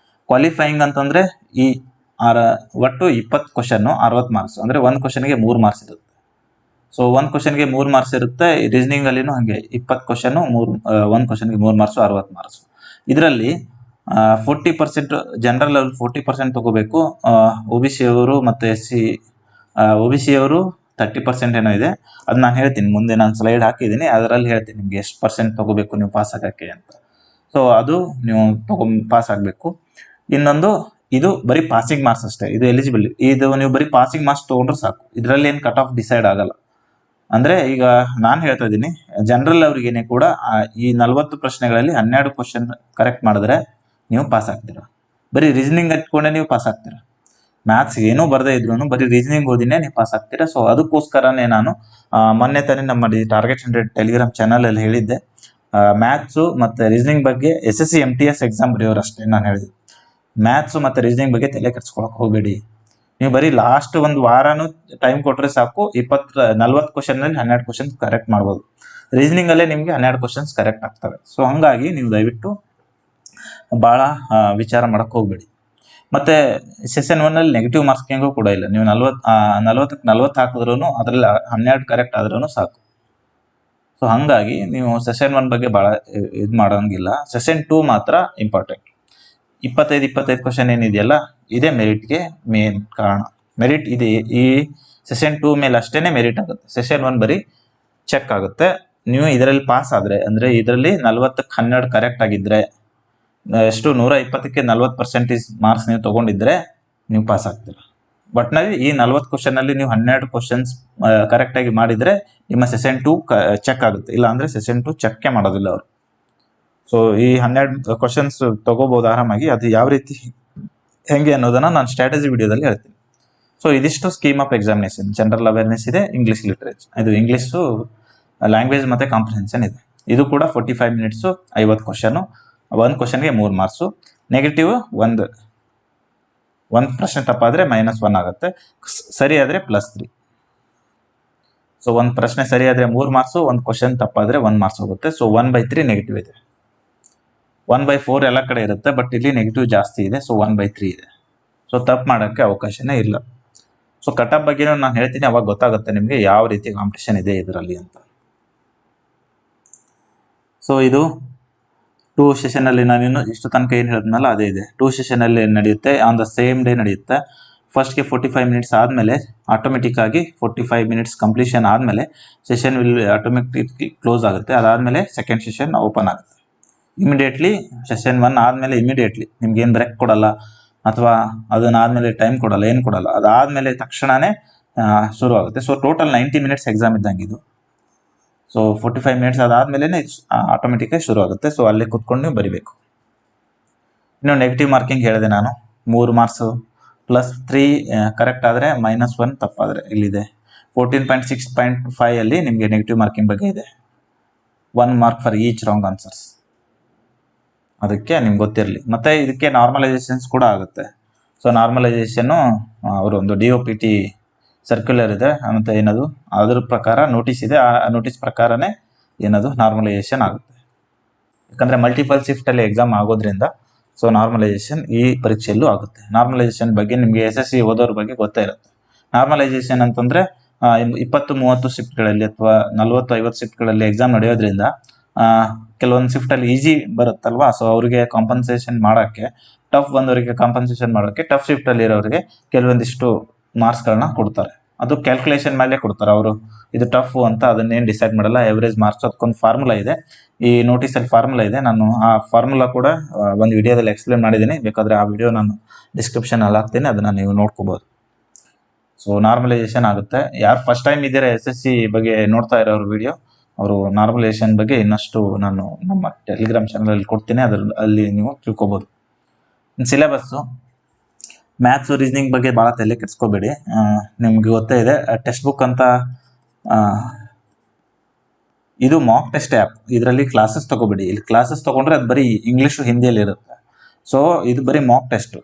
ಕ್ವಾಲಿಫೈಯಿಂಗ್ ಅಂತಂದ್ರೆ ಈ ಒಟ್ಟು 20 ಕ್ವಶನ್ 60 ಮಾರ್ಕ್ಸ್, ಅಂದ್ರೆ 1 ಕ್ವಶನ್ಗೆ 3 ಮಾರ್ಕ್ಸ್ ಇರುತ್ತೆ. ಸೊ 1 ಕ್ವಶನ್ಗೆ 3 ಮಾರ್ಕ್ಸ್ ಇರುತ್ತೆ. ರೀಸನಿಂಗ್ ಅಲ್ಲಿನೂ ಹಾಗೆ 20 ಕ್ವಶನ್ 1 ಕ್ವಶನ್ಗೆ 3 ಮಾರ್ಕ್ಸ್, 60 ಮಾರ್ಕ್ಸ್. ಇದರಲ್ಲಿ 40% ಜನರಲ್ ಅಲ್ಲಿ 40% ತಗೋಬೇಕು. OBC ಅವರು ಮತ್ತೆ OBC ಅವರು 30% ಏನೋ ಇದೆ. ಅದು ನಾನು ಹೇಳ್ತೀನಿ ಮುಂದೆ, ನಾನು ಸ್ಲೈಡ್ ಹಾಕಿದ್ದೀನಿ, ಅದರಲ್ಲಿ ಹೇಳ್ತೀನಿ ನಿಮ್ಗೆ ಎಷ್ಟು ಪರ್ಸೆಂಟ್ ತಗೋಬೇಕು ನೀವು ಪಾಸ್ ಆಗಕ್ಕೆ ಅಂತ. ಸೊ ಅದು ನೀವು ಪಾಸ್ ಆಗಬೇಕು. ಇನ್ನೊಂದು, ಇದು ಬರೀ ಪಾಸಿಂಗ್ ಮಾರ್ಕ್ಸ್ ಅಷ್ಟೇ, ಇದು ಎಲಿಜಿಬಲ್. ಇದು ನೀವು ಬರೀ ಪಾಸಿಂಗ್ ಮಾರ್ಕ್ಸ್ ತೊಗೊಂಡ್ರೆ ಸಾಕು, ಇದರಲ್ಲಿ ಏನು ಕಟ್ ಆಫ್ ಡಿಸೈಡ್ ಆಗಲ್ಲ. ಅಂದ್ರೆ ಈಗ ನಾನು ಹೇಳ್ತಾ ಇದ್ದೀನಿ, ಜನರಲ್ ಅವ್ರಿಗೇನೆ ಕೂಡ ಈ 40 ಪ್ರಶ್ನೆಗಳಲ್ಲಿ 12 ಕ್ವಶನ್ ಕರೆಕ್ಟ್ ಮಾಡಿದ್ರೆ ನೀವು ಪಾಸ್ ಆಗ್ತೀರಾ. ಬರೀ ರೀಸನಿಂಗ್ ಇಟ್ಕೊಂಡೆ ನೀವು ಪಾಸ್ ಆಗ್ತೀರಾ. ಮ್ಯಾಥ್ಸ್ ಏನೂ ಬರದೇ ಇದ್ರು ಬರೀ ರೀಸನಿಂಗ್ ಓದಿನೇ ನೀವು ಪಾಸ್ ಆಗ್ತೀರಾ. ಸೊ ಅದಕ್ಕೋಸ್ಕರನೇ ನಾನು ಮೊನ್ನೆ ತಾನೇ ನಮ್ಮ ಟಾರ್ಗೆಟ್ 100 ಟೆಲಿಗ್ರಾಮ್ ಚಾನಲ್ ಅಲ್ಲಿ ಹೇಳಿದ್ದೆ, ಮ್ಯಾಥ್ಸು ಮತ್ತೆ ರೀಸನಿಂಗ್ ಬಗ್ಗೆ SSC MTS ಎಕ್ಸಾಮ್ ಬರೆಯೋರು ಅಷ್ಟೇ ನಾನು ಹೇಳಿದ್ದೆ. ಮ್ಯಾಥ್ಸ್ ಮತ್ತೆ ರೀಸನಿಂಗ್ ಬಗ್ಗೆ ತಲೆ ಕೆಡ್ಸ್ಕೊಳಕ್ ಹೋಗಬೇಡಿ. ನೀವು ಬರೀ ಲಾಸ್ಟ್ ಒಂದು ವಾರನೂ ಟೈಮ್ ಕೊಟ್ರೆ ಸಾಕು, 40 ಕ್ವಶನ್ ನಲ್ಲಿ 12 ಕ್ವಶನ್ ಕರೆಕ್ಟ್ ಮಾಡ್ಬೋದು. ರೀಸನಿಂಗ್ ಅಲ್ಲೇ ನಿಮ್ಗೆ 12 ಕ್ವಶನ್ಸ್ ಕರೆಕ್ಟ್ ಆಗ್ತವೆ. ಸೊ ಹಂಗಾಗಿ ನೀವು ದಯವಿಟ್ಟು ಬಹಳ ವಿಚಾರ ಮಾಡಕ್ ಹೋಗ್ಬೇಡಿ. ಮತ್ತೆ ಸೆಷನ್ 1 ಅಲ್ಲಿ ನೆಗೆಟಿವ್ ಮಾರ್ಕಿಂಗು ಕೂಡ ಇಲ್ಲ. ನೀವು 40ಕ್ಕೆ 40 ಹಾಕಿದ್ರು ಅದ್ರಲ್ಲಿ 12 ಕರೆಕ್ಟ್ ಆದ್ರೂ ಸಾಕು. ಸೊ ಹಂಗಾಗಿ ನೀವು ಸೆಷನ್ 1 ಬಗ್ಗೆ ಬಹಳ ಇದು ಮಾಡೋಂಗಿಲ್ಲ. ಸೆಷನ್ 2 ಮಾತ್ರ ಇಂಪಾರ್ಟೆಂಟ್. 25 ಕ್ವಶನ್ ಏನಿದೆಯಲ್ಲ, ಇದೇ ಮೆರಿಟ್ಗೆ ಮೇನ್ ಕಾರಣ. ಮೆರಿಟ್ ಇದೆ ಈ ಸೆಷನ್ 2 ಮೇಲೆ ಅಷ್ಟೇನೆ ಮೆರಿಟ್ ಆಗುತ್ತೆ. ಸೆಷನ್ 1 ಬರೀ ಚೆಕ್ ಆಗುತ್ತೆ. ನೀವು ಇದರಲ್ಲಿ ಪಾಸ್ ಆದ್ರೆ, ಅಂದ್ರೆ ಇದರಲ್ಲಿ 40ಕ್ಕೆ 12 ಕರೆಕ್ಟ್ ಆಗಿದ್ರೆ, ಎಷ್ಟು 120ಕ್ಕೆ 40% ಮಾರ್ಕ್ಸ್ ನೀವು ತಗೊಂಡಿದ್ರೆ ನೀವು ಪಾಸ್ ಆಗ್ತೀರಾ. ಒಟ್ನಲ್ಲಿ ಈ 40 ಕ್ವಶನ್ ಅಲ್ಲಿ ನೀವು 12 ಕ್ವಶನ್ಸ್ ಕರೆಕ್ಟ್ ಆಗಿ ಮಾಡಿದ್ರೆ ನಿಮ್ಮ ಸೆಷನ್ 2 ಚೆಕ್ ಆಗುತ್ತೆ. ಇಲ್ಲ ಅಂದ್ರೆ ಸೆಷನ್ 2 ಚೆಕ್ ಮಾಡೋದಿಲ್ಲ ಅವರು. ಸೊ ಈ 12 ಕ್ವಶನ್ಸ್ ತಗೋಬಹುದು ಆರಾಮಾಗಿ. ಅದು ಯಾವ ರೀತಿ ಹೆಂಗೆ ಅನ್ನೋದನ್ನ ನಾನು ಸ್ಟ್ರಾಟಜಿ ವಿಡಿಯೋದಲ್ಲಿ ಹೇಳ್ತೀನಿ. ಸೊ ಇದಿಷ್ಟು scheme of examination. General awareness ಇದೆ, ಇಂಗ್ಲಿಷ್ ಲಿಟರೇಚರ್, ಇದು ಇಂಗ್ಲಿಷು ಲ್ಯಾಂಗ್ವೇಜ್ ಮತ್ತೆ ಕಾಂಪ್ರಿಹೆನ್ಷನ್ ಇದೆ. ಇದು ಕೂಡ 45 ಮಿನಿಟ್ಸ್, 50 ಕ್ವಶನ್. ಒಂದು ಕ್ವಶನ್ಗೆ 3 ಮಾರ್ಕ್ಸು. ನೆಗೆಟಿವ್ ಒಂದು ಪ್ರಶ್ನೆ ತಪ್ಪಾದ್ರೆ -1 ಆಗುತ್ತೆ, ಸರಿ ಆದ್ರೆ +3. ಸೊ ಒಂದು ಪ್ರಶ್ನೆ ಸರಿ ಆದ್ರೆ 3 ಮಾರ್ಕ್ಸು, ಒಂದು ಕ್ವಶನ್ ತಪ್ಪಾದ್ರೆ 1 ಮಾರ್ಕ್ಸ್ ಹೋಗುತ್ತೆ. ಸೊ 1/3 ನೆಗೆಟಿವ್ ಇದೆ. 1/4 ಎಲ್ಲ ಕಡೆ ಇರುತ್ತೆ, ಬಟ್ ಇಲ್ಲಿ ನೆಗೆಟಿವ್ ಜಾಸ್ತಿ ಇದೆ. ಸೊ 1/3 ಇದೆ. ಸೊ ತಪ್ಪು ಮಾಡೋಕ್ಕೆ ಅವಕಾಶನೇ ಇಲ್ಲ. ಸೊ ಕಟ್ ಆಫ್ ಬಗ್ಗೆನೂ ನಾನು ಹೇಳ್ತೀನಿ, ಅವಾಗ ಗೊತ್ತಾಗುತ್ತೆ ನಿಮಗೆ ಯಾವ ರೀತಿ ಕಾಂಪಿಟೇಷನ್ ಇದೆ ಇದರಲ್ಲಿ ಅಂತ. ಸೊ ಇದು 2 ಸೆಷನ್ ಅಲ್ಲಿ ನಾನು ಇಷ್ಟು ತನಕ ಏನು ಹೇಳಿದ್ನಲ್ಲ ಅದೇ ಇದೆ. 2 ಸೆಷನ್ ಅಲ್ಲಿ ನಡೆಯುತ್ತೆ, ಆನ್ ದ ಸೇಮ್ ಡೇ ನಡೆಯುತ್ತೆ. ಫಸ್ಟ್ಗೆ 45 ಮಿನಿಟ್ಸ್ ಆದಮೇಲೆ ಆಟೋಮೆಟಿಕ್ ಆಗಿ 45 ಮಿನಿಟ್ಸ್ ಕಂಪ್ಲೀಷನ್ ಆದಮೇಲೆ ಸೆಷನ್ ವಿಲ್ ಆಟೋಮೆಟಿಕ್ ಕ್ಲೋಸ್ ಆಗುತ್ತೆ. ಅದಾದಮೇಲೆ ಸೆಕೆಂಡ್ ಸೆಷನ್ ಓಪನ್ ಆಗುತ್ತೆ. ಇಮಿಡಿಯೇಟ್ಲಿ ಸೆಷನ್ 1 ಆದಮೇಲೆ ಇಮಿಡಿಯೇಟ್ಲಿ ನಿಮ್ಗೆ ಏನು ಬ್ರೇಕ್ ಕೊಡಲ್ಲ, ಅಥವಾ ಅದನ್ನಾದ್ಮೇಲೆ ಟೈಮ್ ಕೊಡಲ್ಲ, ಏನು ಕೊಡಲ್ಲ. ಅದಾದಮೇಲೆ ತಕ್ಷಣನೇ ಶುರು ಆಗುತ್ತೆ. ಸೊ ಟೋಟಲ್ 90 ಮಿನಿಟ್ಸ್ ಎಕ್ಸಾಮ್ ಇದ್ದಂಗೆ ಇದು. ಸೊ 45 ಮಿನಿಟ್ಸ್ ಅದಾದ್ಮೇಲೆ ಆಟೋಮೆಟಿಕಾಗಿ ಶುರು ಆಗುತ್ತೆ. ಸೊ ಅಲ್ಲೇ ಕುತ್ಕೊಂಡು ನೀವು ಬರಿಬೇಕು. ಇನ್ನು ನೆಗೆಟಿವ್ ಮಾರ್ಕಿಂಗ್ ಹೇಳಿದೆ ನಾನು, 3 ಮಾರ್ಕ್ಸು +3 ಕರೆಕ್ಟ್ ಆದರೆ -1 ತಪ್ಪಾದರೆ ಇಲ್ಲಿದೆ. 14.6.5 ಅಲ್ಲಿ ನಿಮಗೆ ನೆಗೆಟಿವ್ ಮಾರ್ಕಿಂಗ್ ಬಗ್ಗೆ ಇದೆ. 1 mark for each wrong answers. ಅದಕ್ಕೆ ನಿಮ್ಗೆ ಗೊತ್ತಿರಲಿ. ಮತ್ತೆ ಇದಕ್ಕೆ ನಾರ್ಮಲೈಸೇಷನ್ಸ್ ಕೂಡ ಆಗುತ್ತೆ. ಸೊ ನಾರ್ಮಲೈಸೇಷನ್ನು ಅವರು ಒಂದು DOPT ಸರ್ಕ್ಯುಲರ್ ಇದೆ, ಮತ್ತು ಏನದು ಅದ್ರ ಪ್ರಕಾರ ನೋಟಿಸ್ ಇದೆ. ಆ ನೋಟಿಸ್ ಪ್ರಕಾರನೇ ಏನದು ನಾರ್ಮಲೈಸೇಷನ್ ಆಗುತ್ತೆ. ಯಾಕಂದರೆ ಮಲ್ಟಿಪಲ್ ಶಿಫ್ಟಲ್ಲಿ ಎಕ್ಸಾಮ್ ಆಗೋದ್ರಿಂದ ಸೊ ನಾರ್ಮಲೈಸೇಷನ್ ಈ ಪರೀಕ್ಷೆಯಲ್ಲೂ ಆಗುತ್ತೆ. ನಾರ್ಮಲೈಸೇಷನ್ ಬಗ್ಗೆ ನಿಮಗೆ SSC ಓದೋರ ಬಗ್ಗೆ ಗೊತ್ತೇ ಇರುತ್ತೆ. ನಾರ್ಮಲೈಸೇಷನ್ ಅಂತಂದರೆ 20-30 ಶಿಫ್ಟ್ಗಳಲ್ಲಿ ಅಥವಾ 40-50 ಶಿಫ್ಟ್ಗಳಲ್ಲಿ ಎಕ್ಸಾಮ್ ನಡೆಯೋದ್ರಿಂದ ಕೆಲವೊಂದು ಶಿಫ್ಟಲ್ಲಿ ಈಸಿ ಬರುತ್ತಲ್ವಾ. ಸೊ ಅವರಿಗೆ ಕಾಂಪನ್ಸೇಷನ್ ಮಾಡೋಕ್ಕೆ, ಟಫ್ ಬಂದವರಿಗೆ ಕಾಂಪನ್ಸೇಷನ್ ಮಾಡೋಕ್ಕೆ, ಟಫ್ ಶಿಫ್ಟಲ್ಲಿ ಇರೋರಿಗೆ ಕೆಲವೊಂದಿಷ್ಟು ಮಾರ್ಕ್ಸ್ಗಳನ್ನ ಕೊಡ್ತಾರೆ. ಅದು ಕ್ಯಾಲ್ಕುಲೇಷನ್ ಮೇಲೆ ಕೊಡ್ತಾರೆ ಅವರು. ಇದು ಟಫ್ ಅಂತ ಅದನ್ನೇನು ಡಿಸೈಡ್ ಮಾಡಲ್ಲ. ಎವರೇಜ್ ಮಾರ್ಕ್ಸ್ ಅದಕ್ಕೊಂದು ಫಾರ್ಮುಲಾ ಇದೆ. ಈ ನೋಟಿಸಲ್ಲಿ ಫಾರ್ಮುಲಾ ಇದೆ. ನಾನು ಆ ಫಾರ್ಮುಲಾ ಕೂಡ ಒಂದು ವಿಡಿಯೋದಲ್ಲಿ ಎಕ್ಸ್ಪ್ಲೇನ್ ಮಾಡಿದ್ದೀನಿ. ಬೇಕಾದರೆ ಆ ವಿಡಿಯೋ ನಾನು ಡಿಸ್ಕ್ರಿಪ್ಷನಲ್ಲಿ ಹಾಕ್ತೀನಿ, ಅದನ್ನು ನೀವು ನೋಡ್ಕೋಬೋದು. ಸೊ ನಾರ್ಮಲೈಸೇಷನ್ ಆಗುತ್ತೆ. ಯಾರು ಫಸ್ಟ್ ಟೈಮ್ ಇದ್ದೀರಾ SSC ಬಗ್ಗೆ ನೋಡ್ತಾ ಇರೋರು ವಿಡಿಯೋ, ಅವರು ನಾರ್ಮಲೈಸೇಷನ್ ಬಗ್ಗೆ ಇನ್ನಷ್ಟು ನಾನು ನಮ್ಮ ಟೆಲಿಗ್ರಾಮ್ ಚಾನಲಲ್ಲಿ ಕೊಡ್ತೀನಿ, ಅಲ್ಲಿ ನೀವು ತಿಳ್ಕೊಬೋದು. ಸಿಲೆಬಸ್ಸು ಮ್ಯಾಥ್ಸು ರೀಸನಿಂಗ್ ಬಗ್ಗೆ ಭಾಳ ತಲೆ ಕೆಡಿಸ್ಕೋಬೇಡಿ. ನಿಮ್ಗೆ ಗೊತ್ತೇ ಇದೆ, ಟೆಕ್ಸ್ಟ್ ಬುಕ್ ಅಂತ ಇದು ಮಾಕ್ ಟೆಸ್ಟ್ ಆ್ಯಪ್. ಇದರಲ್ಲಿ ಕ್ಲಾಸಸ್ ತೊಗೋಬೇಡಿ. ಇಲ್ಲಿ ಕ್ಲಾಸಸ್ ತೊಗೊಂಡ್ರೆ ಅದು ಬರೀ ಇಂಗ್ಲೀಷು ಹಿಂದಿಯಲ್ಲಿ ಇರುತ್ತೆ. ಸೊ ಇದು ಬರೀ ಮಾಕ್ ಟೆಸ್ಟು,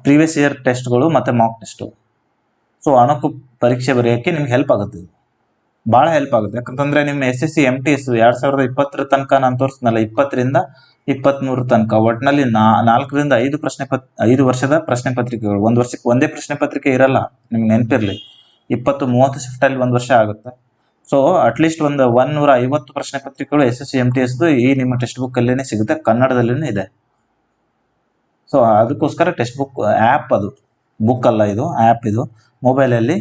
ಪ್ರೀವಿಯಸ್ ಇಯರ್ ಟೆಸ್ಟ್ಗಳು ಮತ್ತು ಮಾಕ್ ಟೆಸ್ಟು. ಸೊ ಅಣಕು ಪರೀಕ್ಷೆ ಬರೆಯೋಕ್ಕೆ ನಿಮ್ಗೆ ಹೆಲ್ಪ್ ಆಗುತ್ತೆ. ಇದು ಭಾಳ ಹೆಲ್ಪ್ ಆಗುತ್ತೆ. ಯಾಕಂತಂದರೆ ನಿಮ್ಮ SSC MTS 2020 ತನಕ ನಾನು ತೋರಿಸ್ನಲ್ಲ, 20ರಿಂದ 23 ತನಕ ಒಟ್ಟಿನಲ್ಲಿ 4ರಿಂದ 5 ವರ್ಷದ ಪ್ರಶ್ನೆ ಪತ್ರಿಕೆಗಳು. ಒಂದು ವರ್ಷಕ್ಕೆ ಒಂದೇ ಪ್ರಶ್ನೆ ಪತ್ರಿಕೆ ಇರಲ್ಲ, ನಿಮ್ಗೆ ನೆನಪಿರಲಿ. 20-30 ಶಿಫ್ಟಲ್ಲಿ ಒಂದು ವರ್ಷ ಆಗುತ್ತೆ. ಸೊ ಅಟ್ಲೀಸ್ಟ್ ಒಂದು 150 ಪ್ರಶ್ನೆ ಪತ್ರಿಕೆಗಳು SSC MTSದು ಈ ನಿಮ್ಮ ಟೆಕ್ಸ್ಟ್ ಬುಕ್ಕಲ್ಲೇ ಸಿಗುತ್ತೆ, ಕನ್ನಡದಲ್ಲೇ ಇದೆ. ಸೊ ಅದಕ್ಕೋಸ್ಕರ ಟೆಕ್ಸ್ಟ್ ಬುಕ್ ಆ್ಯಪ್, ಅದು ಬುಕ್ ಅಲ್ಲ, ಇದು ಆ್ಯಪ್. ಇದು ಮೊಬೈಲಲ್ಲಿ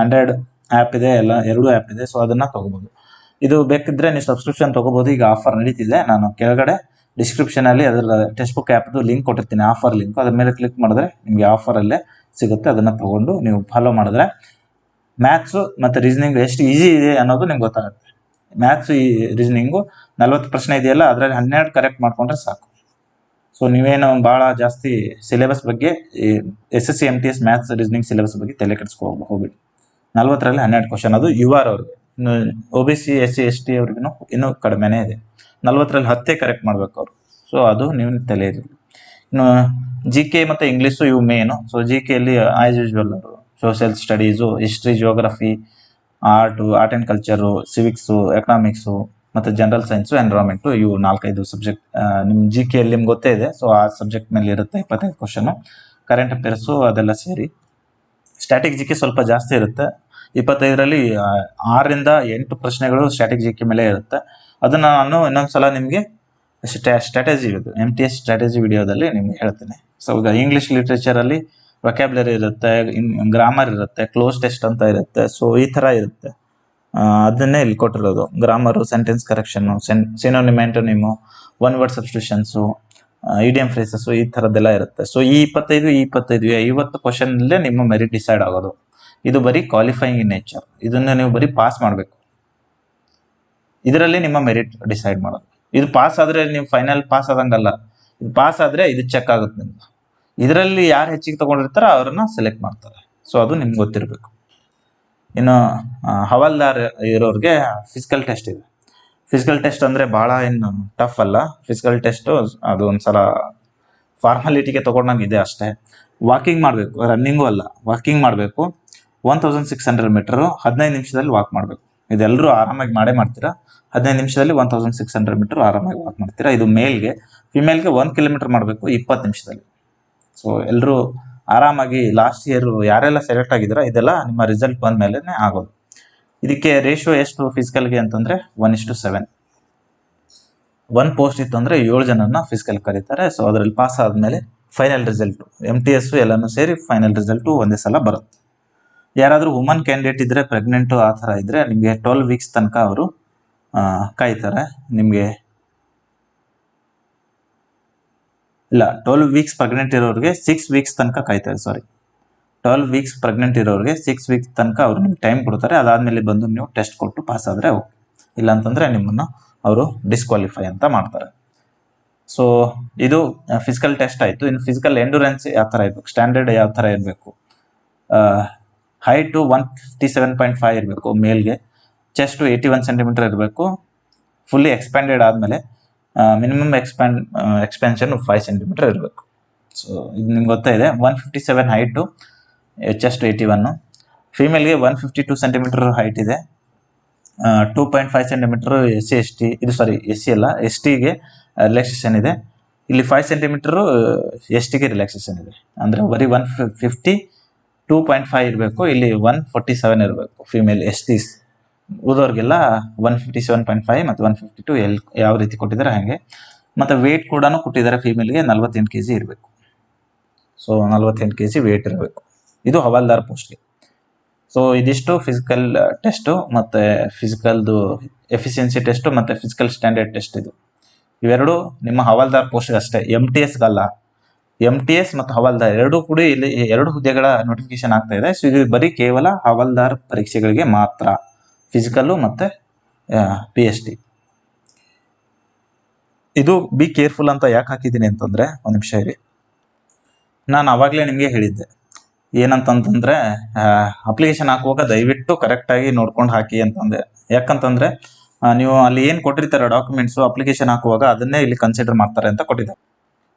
ಆಂಡ್ರಾಯ್ಡ್ ಆ್ಯಪ್ ಇದೆ, ಎರಡೂ ಆ್ಯಪ್ ಇದೆ. ಸೊ ಅದನ್ನು ತೊಗೋಬೋದು. ಇದು ಬೇಕಿದ್ರೆ ನೀವು ಸಬ್ಸ್ಕ್ರಿಪ್ಷನ್ ತೊಗೋಬೋದು. ಈಗ ಆಫರ್ ನಡೀತಿದೆ. ನಾನು ಕೆಳಗಡೆ ಡಿಸ್ಕ್ರಿಪ್ಷನಲ್ಲಿ ಅದರ ಟೆಕ್ಸ್ಟ್ ಬುಕ್ ಆ್ಯಪ್ದು ಲಿಂಕ್ ಕೊಟ್ಟಿರ್ತೀನಿ, ಆಫರ್ ಲಿಂಕ್. ಅದ್ರ ಮೇಲೆ ಕ್ಲಿಕ್ ಮಾಡಿದ್ರೆ ನಿಮಗೆ ಆಫರಲ್ಲೇ ಸಿಗುತ್ತೆ. ಅದನ್ನು ತೊಗೊಂಡು ನೀವು ಫಾಲೋ ಮಾಡಿದ್ರೆ ಮ್ಯಾಥ್ಸು ಮತ್ತು ರೀಸನಿಂಗ್ ಎಷ್ಟು ಈಸಿ ಇದೆ ಅನ್ನೋದು ನಿಮ್ಗೆ ಗೊತ್ತಾಗುತ್ತೆ. ಮ್ಯಾಥ್ಸು ಈ ರೀಸನಿಂಗು 40 ಪ್ರಶ್ನೆ ಇದೆಯಲ್ಲ, ಅದರಲ್ಲಿ 12 ಕರೆಕ್ಟ್ ಮಾಡಿಕೊಂಡ್ರೆ ಸಾಕು. ಸೊ ನೀವೇನು ಭಾಳ ಜಾಸ್ತಿ ಸಿಲೆಬಸ್ ಬಗ್ಗೆ SSC MTS maths reasoning syllabus ಬಗ್ಗೆ ತಲೆ ಹೋಗ್ಬಿಡಿ. 40ರಲ್ಲಿ 12 ಕ್ವಶನ್, ಅದು UR ಅವ್ರಿಗೆ. ಇನ್ನು OBC SC ST ಅವ್ರಿಗೂ ಇನ್ನೂ ಕಡಿಮೆನೇ ಇದೆ. 40ರಲ್ಲಿ 10 ಕರೆಕ್ಟ್ ಮಾಡ್ಬೇಕು ಅವರು. ಸೊ ಅದು ನೀವು ತಲೆ ಇರಲಿ. ಇನ್ನು GK ಮತ್ತು ಇಂಗ್ಲೀಷು ಇವು ಮೇನು. ಸೊ GKಯಲ್ಲಿ ಆಸ್ ಯೂಶುವಲ್ ಅವರು social studies, history, geography, art and culture, civics, economics ಮತ್ತು ಜನರಲ್ ಸೈನ್ಸು, ಎನ್ವಿರಾನ್ಮೆಂಟು, ಇವು 4-5 ಸಬ್ಜೆಕ್ಟ್ ನಿಮ್ಮ GKಯಲ್ಲಿ ನಿಮ್ಗೆ ಗೊತ್ತೇ ಇದೆ. ಸೊ ಆ ಸಬ್ಜೆಕ್ಟ್ ಮೇಲೆ ಇರುತ್ತೆ 25 ಕ್ವಶನು. ಕರೆಂಟ್ ಅಫೇರ್ಸು ಅದೆಲ್ಲ ಸೇರಿ ಸ್ಟ್ಯಾಟಿಕ್ GK ಸ್ವಲ್ಪ ಜಾಸ್ತಿ ಇರುತ್ತೆ. 25ರಲ್ಲಿ 6ರಿಂದ 8 ಪ್ರಶ್ನೆಗಳು ಸ್ಟ್ಯಾಟಿಕ್ GK ಮೇಲೆ ಇರುತ್ತೆ. ಅದನ್ನು ನಾನು ಇನ್ನೊಂದ್ಸಲ ನಿಮಗೆ ಸ್ಟ್ರಾಟಜಿ ಇದು MTS ಸ್ಟ್ರಾಟಜಿ ವಿಡಿಯೋದಲ್ಲಿ ನಿಮ್ಗೆ ಹೇಳ್ತೀನಿ. ಸೊ ಈಗ ಇಂಗ್ಲೀಷ್ ಲಿಟ್ರೇಚರಲ್ಲಿ ವೊಕ್ಯಾಬ್ಯುಲರಿ ಇರುತ್ತೆ, ಗ್ರಾಮರ್ ಇರುತ್ತೆ, ಕ್ಲೋಸ್ ಟೆಸ್ಟ್ ಅಂತ ಇರುತ್ತೆ. ಸೊ ಈ ಥರ ಇರುತ್ತೆ. ಅದನ್ನೇ ಇಲ್ಲಿ ಕೊಟ್ಟಿರೋದು. Grammar, sentence correction, synonym, antonym, one word substitutions, idiom phrases, ಈ ಥರದ್ದೆಲ್ಲ ಇರುತ್ತೆ. ಸೊ ಈ 50 ಕ್ವಶನಲ್ಲೇ ನಿಮ್ಮ ಮೆರಿಟ್ ಡಿಸೈಡ್ ಆಗೋದು. ಇದು ಬರೀ ಕ್ವಾಲಿಫೈಯಿಂಗ್ ಇನ್ ನೇಚರ್. ಇದನ್ನು ನೀವು ಬರೀ ಪಾಸ್ ಮಾಡಬೇಕು. ಇದರಲ್ಲಿ ನಿಮ್ಮ ಮೆರಿಟ್ ಡಿಸೈಡ್ ಮಾಡೋದು. ಇದು ಪಾಸ್ ಆದರೆ ನೀವು ಫೈನಲ್ ಪಾಸ್ ಆದಂಗಲ್ಲ. ಇದು ಪಾಸ್ ಆದರೆ ಇದು ಚೆಕ್ ಆಗುತ್ತೆ ನಿಮ್ಗೆ. ಇದರಲ್ಲಿ ಯಾರು ಹೆಚ್ಚಿಗೆ ತೊಗೊಂಡಿರ್ತಾರೋ ಅವ್ರನ್ನ ಸೆಲೆಕ್ಟ್ ಮಾಡ್ತಾರೆ. ಸೊ ಅದು ನಿಮ್ಗೆ ಗೊತ್ತಿರಬೇಕು. ಇನ್ನು ಹವಾಲ್ದಾರ್ ಇರೋರಿಗೆ ಫಿಸಿಕಲ್ ಟೆಸ್ಟ್ ಇದೆ. ಫಿಸಿಕಲ್ ಟೆಸ್ಟ್ ಅಂದರೆ ಭಾಳ ಏನು ಟಫ್ ಅಲ್ಲ. ಫಿಸಿಕಲ್ ಟೆಸ್ಟು ಅದು ಒಂದ್ಸಲ ಫಾರ್ಮಾಲಿಟಿಗೆ ತೊಗೊಂಡಂಗಿದೆ ಅಷ್ಟೇ. ವಾಕಿಂಗ್ ಮಾಡಬೇಕು, ರನ್ನಿಂಗು ಅಲ್ಲ, ವಾಕಿಂಗ್ ಮಾಡಬೇಕು. 1600 ಮೀಟರು 15 ನಿಮಿಷದಲ್ಲಿ ವಾಕ್ ಮಾಡಬೇಕು. ಇದೆಲ್ಲರೂ ಆರಾಮಾಗಿ ಮಾಡ್ತೀರಾ. 15 ನಿಮಿಷದಲ್ಲಿ 1600 ಮೀಟರ್ ಆರಾಮಾಗಿ ವಾಕ್ ಮಾಡ್ತೀರಾ. ಇದು ಮೇಲ್ಗೆ. ಫಿಮೇಲ್ಗೆ 1 ಕಿಲೋಮೀಟರ್ ಮಾಡಬೇಕು 20 ನಿಮಿಷದಲ್ಲಿ. ಸೊ ಎಲ್ಲರೂ ಆರಾಮಾಗಿ ಲಾಸ್ಟ್ ಇಯರ್ ಯಾರೆಲ್ಲ ಸೆಲೆಕ್ಟ್ ಆಗಿದ್ದೀರಾ ಇದೆಲ್ಲ ನಿಮ್ಮ ರಿಸಲ್ಟ್ ಬಂದ ಮೇಲೆ ಆಗೋದು. ಇದಕ್ಕೆ ರೇಷಿಯೋ ಎಷ್ಟು ಫಿಸಿಕಲ್ಗೆ ಅಂತಂದರೆ 1:7. 1 ಪೋಸ್ಟ್ ಇತ್ತು ಅಂದರೆ 7 ಜನನ ಫಿಸಿಕಲ್ ಕರೀತಾರೆ. ಸೊ ಅದರಲ್ಲಿ ಪಾಸ್ ಆದಮೇಲೆ ಫೈನಲ್ ರಿಸಲ್ಟು MTS ಎಲ್ಲನೂ ಸೇರಿ ಫೈನಲ್ ರಿಸಲ್ಟು ಒಂದೇ ಸಲ ಬರುತ್ತೆ. ಯಾರಾದರೂ ವುಮನ್ ಕ್ಯಾಂಡಿಡೇಟ್ ಇದ್ದರೆ, ಪ್ರೆಗ್ನೆಂಟು ಆ ಥರ ಇದ್ದರೆ ನಿಮಗೆ 12 ವೀಕ್ಸ್ ತನಕ ಅವರು ಕಾಯ್ತಾರೆ. ನಿಮಗೆ ಇಲ್ಲ, 12 ವೀಕ್ಸ್ ಪ್ರೆಗ್ನೆಂಟ್ ಇರೋರಿಗೆ 6 ವೀಕ್ಸ್ ತನಕ ಕಾಯ್ತಾರೆ. 12 ವೀಕ್ಸ್ ಪ್ರೆಗ್ನೆಂಟ್ ಇರೋರಿಗೆ 6 ವೀಕ್ಸ್ ತನಕ ಅವರು ನಿಮ್ಗೆ ಟೈಮ್ ಕೊಡ್ತಾರೆ. ಅದಾದಮೇಲೆ ಬಂದು ನೀವು ಟೆಸ್ಟ್ ಕೊಟ್ಟು ಪಾಸ್ ಆದರೆ ಓಕೆ, ಇಲ್ಲ ಅಂತಂದರೆ ನಿಮ್ಮನ್ನು ಅವರು ಡಿಸ್ಕ್ವಾಲಿಫೈ ಅಂತ ಮಾಡ್ತಾರೆ. ಸೊ ಇದು ಫಿಸಿಕಲ್ ಟೆಸ್ಟ್ ಆಯಿತು. ಇನ್ನು ಫಿಸಿಕಲ್ ಎಂಡ್ಯೂರೆನ್ಸ್ ಯಾವ ಥರ ಇರಬೇಕು, ಸ್ಟ್ಯಾಂಡರ್ಡ್ ಯಾವ ಥರ ಇರಬೇಕು. ಹೈಟು 157.5 ಇರಬೇಕು ಮೇಲ್ಗೆ. ಚೆಸ್ಟು 81 ಸೆಂಟಿಮೀಟರ್ ಇರಬೇಕು. ಫುಲ್ಲಿ ಎಕ್ಸ್ಪ್ಯಾಂಡೆಡ್ ಆದಮೇಲೆ ಮಿನಿಮಮ್ ಎಕ್ಸ್ಪೆನ್ಷನ್ 5 ಸೆಂಟಿಮೀಟರ್ ಇರಬೇಕು. ಸೊ ಇದು ನಿಮ್ಗೆ ಗೊತ್ತಾ ಇದೆ. 157 ಹೈಟು, ಚೆಸ್ಟ್ 81. ಫೀಮೇಲ್ಗೆ 152 ಸೆಂಟಿಮೀಟರ್ ಹೈಟ್ ಇದೆ. 2.5 ಸೆಂಟಿಮೀಟರ್ SC ಅಲ್ಲ, STಗೆ ರಿಲ್ಯಾಕ್ಸೇಷನ್ ಇದೆ. ಇಲ್ಲಿ 5 ಸೆಂಟಿಮೀಟರು STಗೆ ರಿಲ್ಯಾಕ್ಸೇಷನ್ ಇದೆ. ಅಂದರೆ ಬರೀ 152.5 ಇರಬೇಕು. ಇಲ್ಲಿ 147 ಇರಬೇಕು ಫೀಮೇಲ್ STs. ಉಳಿದವ್ರಿಗೆಲ್ಲ 157.5 ಮತ್ತು 152 ಯಾವ ರೀತಿ ಕೊಟ್ಟಿದ್ದಾರೆ ಹಾಗೆ. ಮತ್ತು ವೇಟ್ ಕೂಡ ಕೊಟ್ಟಿದ್ದಾರೆ. ಫೀಮೇಲ್ಗೆ 48 kg ಇರಬೇಕು. ಸೊ 48 kg ವೇಟ್ ಇರಬೇಕು. ಇದು ಹವಾಲ್ದಾರ್ ಪೋಸ್ಟ್ಗೆ. ಸೊ ಇದಿಷ್ಟು ಫಿಸಿಕಲ್ ಟೆಸ್ಟು ಮತ್ತು ಫಿಸಿಕಲ್ದು ಎಫಿಷಿಯನ್ಸಿ ಟೆಸ್ಟು ಮತ್ತು ಫಿಸಿಕಲ್ ಸ್ಟ್ಯಾಂಡರ್ಡ್ ಟೆಸ್ಟ್. ಇವೆರಡು ನಿಮ್ಮ ಹವಾಲ್ದಾರ್ ಪೋಸ್ಟ್ಗೆ ಅಷ್ಟೇ, MTSಗಲ್ಲ. MTS ಮತ್ತು ಹವಾಲ್ದಾರ್ ಎರಡೂ ಕೂಡ ಇಲ್ಲಿ 2 ಹುದ್ದೆಗಳ ನೋಟಿಫಿಕೇಶನ್ ಆಗ್ತಾ ಇದೆ. ಸೊ ಇದು ಬರೀ ಕೇವಲ ಹವಾಲ್ದಾರ್ ಪರೀಕ್ಷೆಗಳಿಗೆ ಮಾತ್ರ, ಫಿಸಿಕಲ್ಲು ಮತ್ತು PST. ಇದು ಬಿ ಕೇರ್ಫುಲ್ ಅಂತ ಯಾಕೆ ಹಾಕಿದ್ದೀನಿ ಅಂತಂದರೆ, ಒಂದು ನಿಮಿಷ ಇರಿ. ನಾನು ಆವಾಗಲೇ ನಿಮಗೆ ಹೇಳಿದ್ದೆ ಏನಂತಂತಂದರೆ, ಅಪ್ಲಿಕೇಶನ್ ಹಾಕುವಾಗ ದಯವಿಟ್ಟು ಕರೆಕ್ಟಾಗಿ ನೋಡ್ಕೊಂಡು ಹಾಕಿ ಅಂತಂದೆ. ಯಾಕಂತಂದರೆ ನೀವು ಅಲ್ಲಿ ಏನು ಕೊಟ್ಟಿರ್ತಾರೆ ಡಾಕ್ಯುಮೆಂಟ್ಸು, ಅಪ್ಲಿಕೇಶನ್ ಹಾಕುವಾಗ ಅದನ್ನೇ ಇಲ್ಲಿ ಕನ್ಸಿಡರ್ ಮಾಡ್ತಾರೆ ಅಂತ ಕೊಟ್ಟಿದ್ದಾರೆ.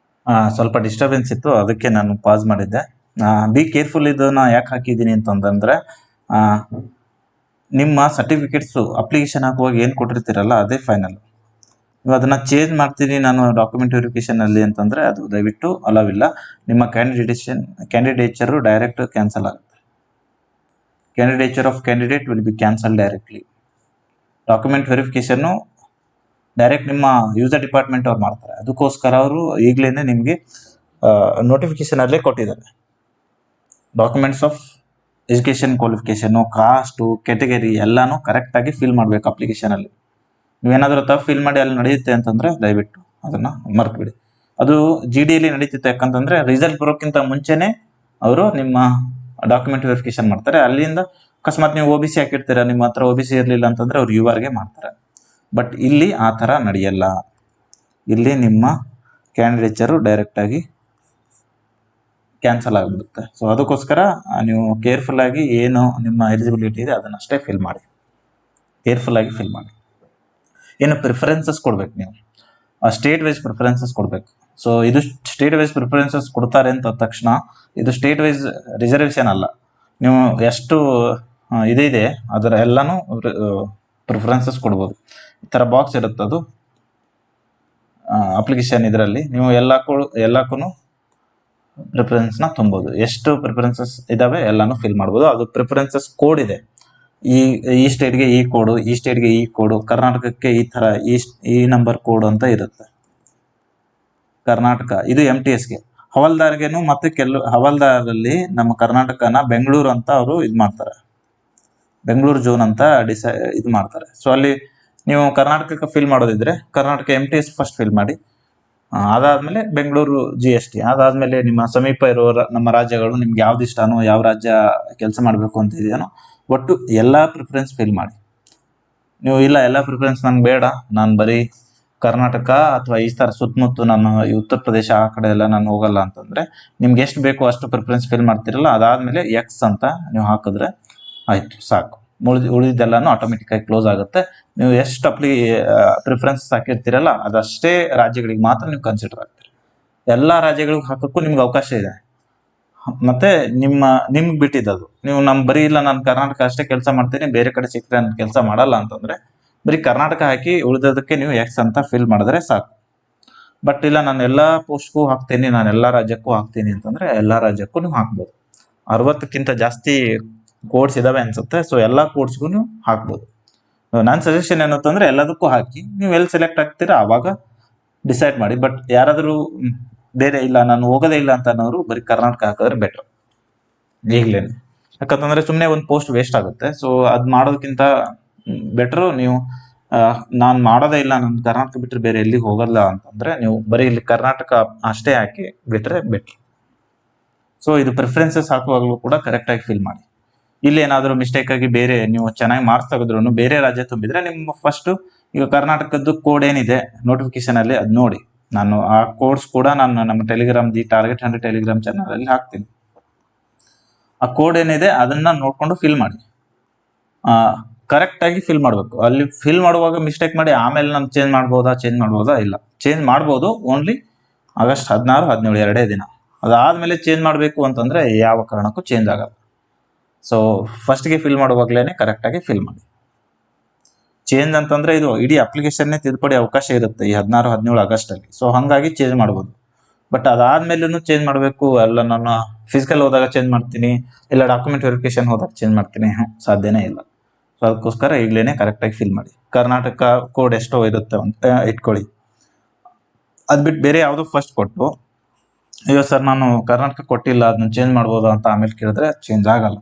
ಸ್ವಲ್ಪ ಡಿಸ್ಟರ್ಬೆನ್ಸ್ ಇತ್ತು, ಅದಕ್ಕೆ ನಾನು ಪಾಸ್ ಮಾಡಿದ್ದೆ. ಬಿ ಕೇರ್ಫುಲ್ ಇದನ್ನು ಯಾಕೆ ಹಾಕಿದ್ದೀನಿ ಅಂತಂದರೆ, ನಿಮ್ಮ ಸರ್ಟಿಫಿಕೇಟ್ಸು ಅಪ್ಲಿಕೇಶನ್ ಹಾಕುವಾಗ ಏನು ಕೊಟ್ಟಿರ್ತೀರಲ್ಲ ಅದೇ ಫೈನಲ್. ನೀವು ಅದನ್ನು ಚೇಂಜ್ ಮಾಡ್ತೀನಿ ನಾನು ಡಾಕ್ಯುಮೆಂಟ್ ವೆರಿಫಿಕೇಷನಲ್ಲಿ ಅಂತಂದರೆ ಅದು ದಯವಿಟ್ಟು ಅಲವಿಲ್ಲ. ನಿಮ್ಮ ಕ್ಯಾಂಡಿಡೇಚರು ಡೈರೆಕ್ಟ್ ಕ್ಯಾನ್ಸಲ್ ಆಗುತ್ತೆ. Candidature of candidate will be cancel directly. Document verification direct ನಿಮ್ಮ ಯೂಸರ್ ಡಿಪಾರ್ಟ್ಮೆಂಟ್ ಅವ್ರು ಮಾಡ್ತಾರೆ. ಅದಕ್ಕೋಸ್ಕರ ಅವರು ಈಗಲೇ ನಿಮಗೆ ನೋಟಿಫಿಕೇಷನಲ್ಲೇ ಕೊಟ್ಟಿದ್ದಾರೆ. Documents of education qualification, cost, category ಎಲ್ಲನೂ ಕರೆಕ್ಟಾಗಿ ಫಿಲ್ ಮಾಡಬೇಕು ಅಪ್ಲಿಕೇಶನಲ್ಲಿ. ನೀವೇನಾದರೂ ತಪ್ಪು ಫಿಲ್ ಮಾಡಿ ಅಲ್ಲಿ ನಡೆಯುತ್ತೆ ಅಂತಂದರೆ ದಯವಿಟ್ಟು ಅದನ್ನು ಮರ್ತ್ಬಿಡಿ. ಅದು GDಯಲ್ಲಿ ನಡೀತಿತ್ತು. ಯಾಕಂತಂದರೆ ರಿಸಲ್ಟ್ ಬರೋಕ್ಕಿಂತ ಮುಂಚೆನೇ ಅವರು ನಿಮ್ಮ ಡಾಕ್ಯುಮೆಂಟ್ ವೆರಿಫಿಕೇಷನ್ ಮಾಡ್ತಾರೆ. ಅಲ್ಲಿಂದ ಅಕಸ್ಮಾತ್ ನೀವು OBC ಹಾಕಿರ್ತೀರ, ನಿಮ್ಮ ಹತ್ರ OBC ಇರಲಿಲ್ಲ ಅಂತಂದರೆ ಅವ್ರು URಗೆ ಮಾಡ್ತಾರೆ. ಬಟ್ ಇಲ್ಲಿ ಆ ಥರ ನಡೆಯಲ್ಲ. ಇಲ್ಲಿ ನಿಮ್ಮ ಕ್ಯಾಂಡಿಡೇಚರು ಡೈರೆಕ್ಟಾಗಿ ಕ್ಯಾನ್ಸಲ್ ಆಗಿಬಿಡುತ್ತೆ. ಸೊ ಅದಕ್ಕೋಸ್ಕರ ನೀವು ಕೇರ್ಫುಲ್ಲಾಗಿ ಏನು ನಿಮ್ಮ ಎಲಿಜಿಬಿಲಿಟಿ ಇದೆ ಅದನ್ನಷ್ಟೇ ಫಿಲ್ ಮಾಡಿ, ಕೇರ್ಫುಲ್ಲಾಗಿ ಫಿಲ್ ಮಾಡಿ. ಏನು ಪ್ರಿಫರೆನ್ಸಸ್ ಕೊಡ್ಬೇಕು ನೀವು, ಸ್ಟೇಟ್ ವೈಸ್ ಪ್ರಿಫರೆನ್ಸಸ್ ಕೊಡಬೇಕು. ಸೊ ಇದು ಸ್ಟೇಟ್ ವೈಸ್ ಪ್ರಿಫರೆನ್ಸಸ್ ಕೊಡ್ತಾರೆ ಅಂತ ತಕ್ಷಣ ಇದು ಸ್ಟೇಟ್ ವೈಸ್ ರಿಸರ್ವೇಷನ್ ಅಲ್ಲ. ನೀವು ಎಷ್ಟು ಇದೆ ಅದರ ಎಲ್ಲನೂ ಪ್ರಿಫರೆನ್ಸಸ್ ಕೊಡ್ಬೋದು. ಈ ಥರ ಬಾಕ್ಸ್ ಇರುತ್ತೆ, ಅದು ಅಪ್ಲಿಕೇಶನ್. ಇದರಲ್ಲಿ ನೀವು ಎಲ್ಲಕ್ಕೂ ಪ್ರಿಫರೆನ್ಸ್ನ ತುಂಬೋದು. ಎಷ್ಟು ಪ್ರಿಫರೆನ್ಸಸ್ ಇದಾವೆ ಎಲ್ಲನೂ ಫಿಲ್ ಮಾಡ್ಬೋದು. ಅದು ಪ್ರಿಫರೆನ್ಸಸ್ ಕೋಡ್ ಇದೆ. ಈ ಸ್ಟೇಟ್ಗೆ ಈ ಕೋಡು, ಈ ಸ್ಟೇಟ್ಗೆ ಈ ಕೋಡು, ಕರ್ನಾಟಕಕ್ಕೆ ಈ ಥರ ಈ ನಂಬರ್ ಕೋಡ್ ಅಂತ ಇರುತ್ತೆ. ಕರ್ನಾಟಕ ಇದು MTSಗೆ, ಹವಾಲ್ದಾರ್ಗೆನು ಮತ್ತೆ ಹವಾಲ್ದಾರಲ್ಲಿ ನಮ್ಮ ಕರ್ನಾಟಕನ ಬೆಂಗಳೂರು ಅಂತ ಅವರು ಇದು ಮಾಡ್ತಾರೆ, ಬೆಂಗಳೂರು ಝೋನ್ ಅಂತ ಇದು ಮಾಡ್ತಾರೆ. ಸೊ ಅಲ್ಲಿ ನೀವು ಕರ್ನಾಟಕಕ್ಕೆ ಫಿಲ್ ಮಾಡೋದಿದ್ರೆ ಕರ್ನಾಟಕ MTS ಫಸ್ಟ್ ಫಿಲ್ ಮಾಡಿ, ಅದಾದಮೇಲೆ ಬೆಂಗಳೂರು GST, ಅದಾದಮೇಲೆ ನಿಮ್ಮ ಸಮೀಪ ಇರೋ ನಮ್ಮ ರಾಜ್ಯಗಳು ನಿಮ್ಗೆ ಯಾವ್ದು ಇಷ್ಟನೋ, ಯಾವ ರಾಜ್ಯ ಕೆಲಸ ಮಾಡಬೇಕು ಅಂತ ಇದೆಯೋ ಒಟ್ಟು ಎಲ್ಲ ಪ್ರಿಫರೆನ್ಸ್ ಫಿಲ್ ಮಾಡಿ. ನೀವು ಇಲ್ಲ ಎಲ್ಲ ಪ್ರಿಫರೆನ್ಸ್ ನಂಗೆ ಬೇಡ, ನಾನು ಬರೀ ಕರ್ನಾಟಕ ಅಥವಾ ಈ ಥರ ಸುತ್ತಮುತ್ತ ನಾನು ಉತ್ತರ ಪ್ರದೇಶ ಆ ಕಡೆ ಎಲ್ಲ ನಾನು ಹೋಗಲ್ಲ ಅಂತಂದರೆ ನಿಮ್ಗೆ ಎಷ್ಟು ಬೇಕೋ ಅಷ್ಟು ಪ್ರಿಫರೆನ್ಸ್ ಫಿಲ್ ಮಾಡ್ತಿರಲ್ಲ, ಅದಾದಮೇಲೆ X ಅಂತ ನೀವು ಹಾಕಿದ್ರೆ ಆಯಿತು, ಸಾಕು. ಉಳಿದೆಲ್ಲನೂ ಆಟೋಮೆಟಿಕ್ಕಾಗಿ ಕ್ಲೋಸ್ ಆಗುತ್ತೆ. ನೀವು ಎಷ್ಟು ಪ್ರಿಫರೆನ್ಸ್ ಹಾಕಿರ್ತೀರಲ್ಲ ಅದಷ್ಟೇ ರಾಜ್ಯಗಳಿಗೆ ಮಾತ್ರ ನೀವು ಕನ್ಸಿಡರ್ ಆಗ್ತೀರಿ. ಎಲ್ಲ ರಾಜ್ಯಗಳಿಗೆ ಹಾಕೋಕ್ಕೂ ನಿಮ್ಗೆ ಅವಕಾಶ ಇದೆ. ಮತ್ತೆ ನಿಮ್ಗೆ ಬಿಟ್ಟಿದ್ದದು. ನೀವು ಬರೀ ಇಲ್ಲ ನಾನು ಕರ್ನಾಟಕ ಅಷ್ಟೇ ಕೆಲಸ ಮಾಡ್ತೀನಿ, ಬೇರೆ ಕಡೆ ಸಿಕ್ಕರೆ ನಾನು ಕೆಲಸ ಮಾಡಲ್ಲ ಅಂತಂದರೆ ಬರೀ ಕರ್ನಾಟಕ ಹಾಕಿ ಉಳಿದೋದಕ್ಕೆ ನೀವು X ಅಂತ ಫಿಲ್ ಮಾಡಿದ್ರೆ ಸಾಕು. ಬಟ್ ಇಲ್ಲ ನಾನು ಎಲ್ಲ ಪೋಸ್ಟ್ಗೂ ಹಾಕ್ತೀನಿ, ನಾನು ಎಲ್ಲ ರಾಜ್ಯಕ್ಕೂ ಹಾಕ್ತೀನಿ ಅಂತಂದರೆ ಎಲ್ಲ ರಾಜ್ಯಕ್ಕೂ ನೀವು ಹಾಕ್ಬೋದು. 60ಕ್ಕಿಂತ ಜಾಸ್ತಿ ಕೋಡ್ಸ್ ಇದಾವೆ ಅನ್ಸುತ್ತೆ. ಸೊ ಎಲ್ಲ ಕೋಡ್ಸ್ಗೂ ನೀವು ಹಾಕ್ಬೋದು. ನನ್ನ ಸಜೆಷನ್ ಏನಂತಂದರೆ ಎಲ್ಲದಕ್ಕೂ ಹಾಕಿ, ನೀವು ಎಲ್ಲಿ ಸೆಲೆಕ್ಟ್ ಆಗ್ತೀರಾ ಆವಾಗ ಡಿಸೈಡ್ ಮಾಡಿ. ಬಟ್ ಯಾರಾದರೂ ಬೇರೆ ಇಲ್ಲ ನಾನು ಹೋಗೋದೇ ಇಲ್ಲ ಅಂತ ಅನ್ನೋರು ಬರೀ ಕರ್ನಾಟಕ ಹಾಕಿದ್ರೆ ಬೆಟರ್ ಈಗಲೇನೆ. ಯಾಕಂತಂದರೆ ಸುಮ್ಮನೆ ಒಂದು ಪೋಸ್ಟ್ ವೇಸ್ಟ್ ಆಗುತ್ತೆ. ಸೊ ಅದು ಮಾಡೋದಕ್ಕಿಂತ ಬೆಟ್ರು ನೀವು ನಾನು ಮಾಡೋದೇ ಇಲ್ಲ, ನಾನು ಕರ್ನಾಟಕ ಬಿಟ್ಟರೆ ಬೇರೆ ಎಲ್ಲಿಗೆ ಹೋಗಲ್ಲ ಅಂತಂದರೆ ನೀವು ಬರೀ ಇಲ್ಲಿ ಕರ್ನಾಟಕ ಅಷ್ಟೇ ಹಾಕಿ ಬಿಟ್ಟರೆ ಬೆಟ್ರು. ಸೊ ಇದು ಪ್ರಿಫರೆನ್ಸಸ್ ಹಾಕುವಾಗಲೂ ಕೂಡ ಕರೆಕ್ಟಾಗಿ ಫಿಲ್ ಮಾಡಿ. ಇಲ್ಲಿ ಏನಾದರೂ ಮಿಸ್ಟೇಕ್ ಆಗಿ ಬೇರೆ ನೀವು ಚೆನ್ನಾಗಿ ಮಾರ್ಕ್ಸ್ ತೆಗೆದ್ರು ಬೇರೆ ರಾಜ್ಯ ತುಂಬಿದ್ರೆ ನಿಮ್ಮ ಫಸ್ಟು ಈಗ ಕರ್ನಾಟಕದ್ದು ಕೋಡ್ ಏನಿದೆ ನೋಟಿಫಿಕೇಶನಲ್ಲಿ ಅದು ನೋಡಿ. ನಾನು ಆ ಕೋಡ್ಸ್ ಕೂಡ ನಾನು ನಮ್ಮ ಟಾರ್ಗೆಟ್ 100 ಟೆಲಿಗ್ರಾಮ್ ಚಾನಲಲ್ಲಿ ಹಾಕ್ತೀನಿ. ಆ ಕೋಡ್ ಏನಿದೆ ಅದನ್ನು ನೋಡಿಕೊಂಡು ಫಿಲ್ ಮಾಡಿ. ಕರೆಕ್ಟಾಗಿ ಫಿಲ್ ಮಾಡಬೇಕು. ಅಲ್ಲಿ ಫಿಲ್ ಮಾಡುವಾಗ ಮಿಸ್ಟೇಕ್ ಮಾಡಿ ಆಮೇಲೆ ನಾನು ಚೇಂಜ್ ಮಾಡ್ಬೋದಾ? ಇಲ್ಲ, ಚೇಂಜ್ ಮಾಡ್ಬೋದು. ಓನ್ಲಿ ಆಗಸ್ಟ್ 16, 17 ಎರಡೇ ದಿನ. ಅದಾದಮೇಲೆ ಚೇಂಜ್ ಮಾಡಬೇಕು ಅಂತಂದರೆ ಯಾವ ಕಾರಣಕ್ಕೂ ಚೇಂಜ್ ಆಗಲ್ಲ. ಸೊ ಫಸ್ಟ್ಗೆ ಫಿಲ್ ಮಾಡುವಾಗಲೇ ಕರೆಕ್ಟಾಗಿ ಫಿಲ್ ಮಾಡಿ. ಚೇಂಜ್ ಅಂತಂದರೆ ಇದು ಇಡೀ ಅಪ್ಲಿಕೇಶನ್ನೇ ತಿದ್ದುಪಡಿ ಅವಕಾಶ ಇರುತ್ತೆ ಈ 16, 17 ಆಗಸ್ಟಲ್ಲಿ. ಸೊ ಹಾಗಾಗಿ ಚೇಂಜ್ ಮಾಡ್ಬೋದು. ಬಟ್ ಅದಾದಮೇಲೂ ಚೇಂಜ್ ಮಾಡಬೇಕು, ಎಲ್ಲ ನಾನು ಫಿಸಿಕಲ್ ಹೋದಾಗ ಚೇಂಜ್ ಮಾಡ್ತೀನಿ, ಇಲ್ಲ ಡಾಕ್ಯುಮೆಂಟ್ ವೆರಿಫಿಕೇಶನ್ ಹೋದಾಗ ಚೇಂಜ್ ಮಾಡ್ತೀನಿ, ಸಾಧ್ಯನೇ ಇಲ್ಲ. ಸೊ ಅದಕ್ಕೋಸ್ಕರ ಈಗಲೇ ಕರೆಕ್ಟಾಗಿ ಫಿಲ್ ಮಾಡಿ. ಕರ್ನಾಟಕ ಕೋಡ್ ಎಷ್ಟೋ ಇರುತ್ತೆ ಅಂತ ಇಟ್ಕೊಳ್ಳಿ. ಅದು ಬಿಟ್ಟು ಬೇರೆ ಯಾವುದೋ ಫಸ್ಟ್ ಕೊಟ್ಟು ಅಯ್ಯೋ ಸರ್ ನಾನು ಕರ್ನಾಟಕ ಕೊಟ್ಟಿಲ್ಲ ಅದನ್ನ ಚೇಂಜ್ ಮಾಡ್ಬೋದಾ ಅಂತ ಆಮೇಲೆ ಕೇಳಿದ್ರೆ ಚೇಂಜ್ ಆಗಲ್ಲ.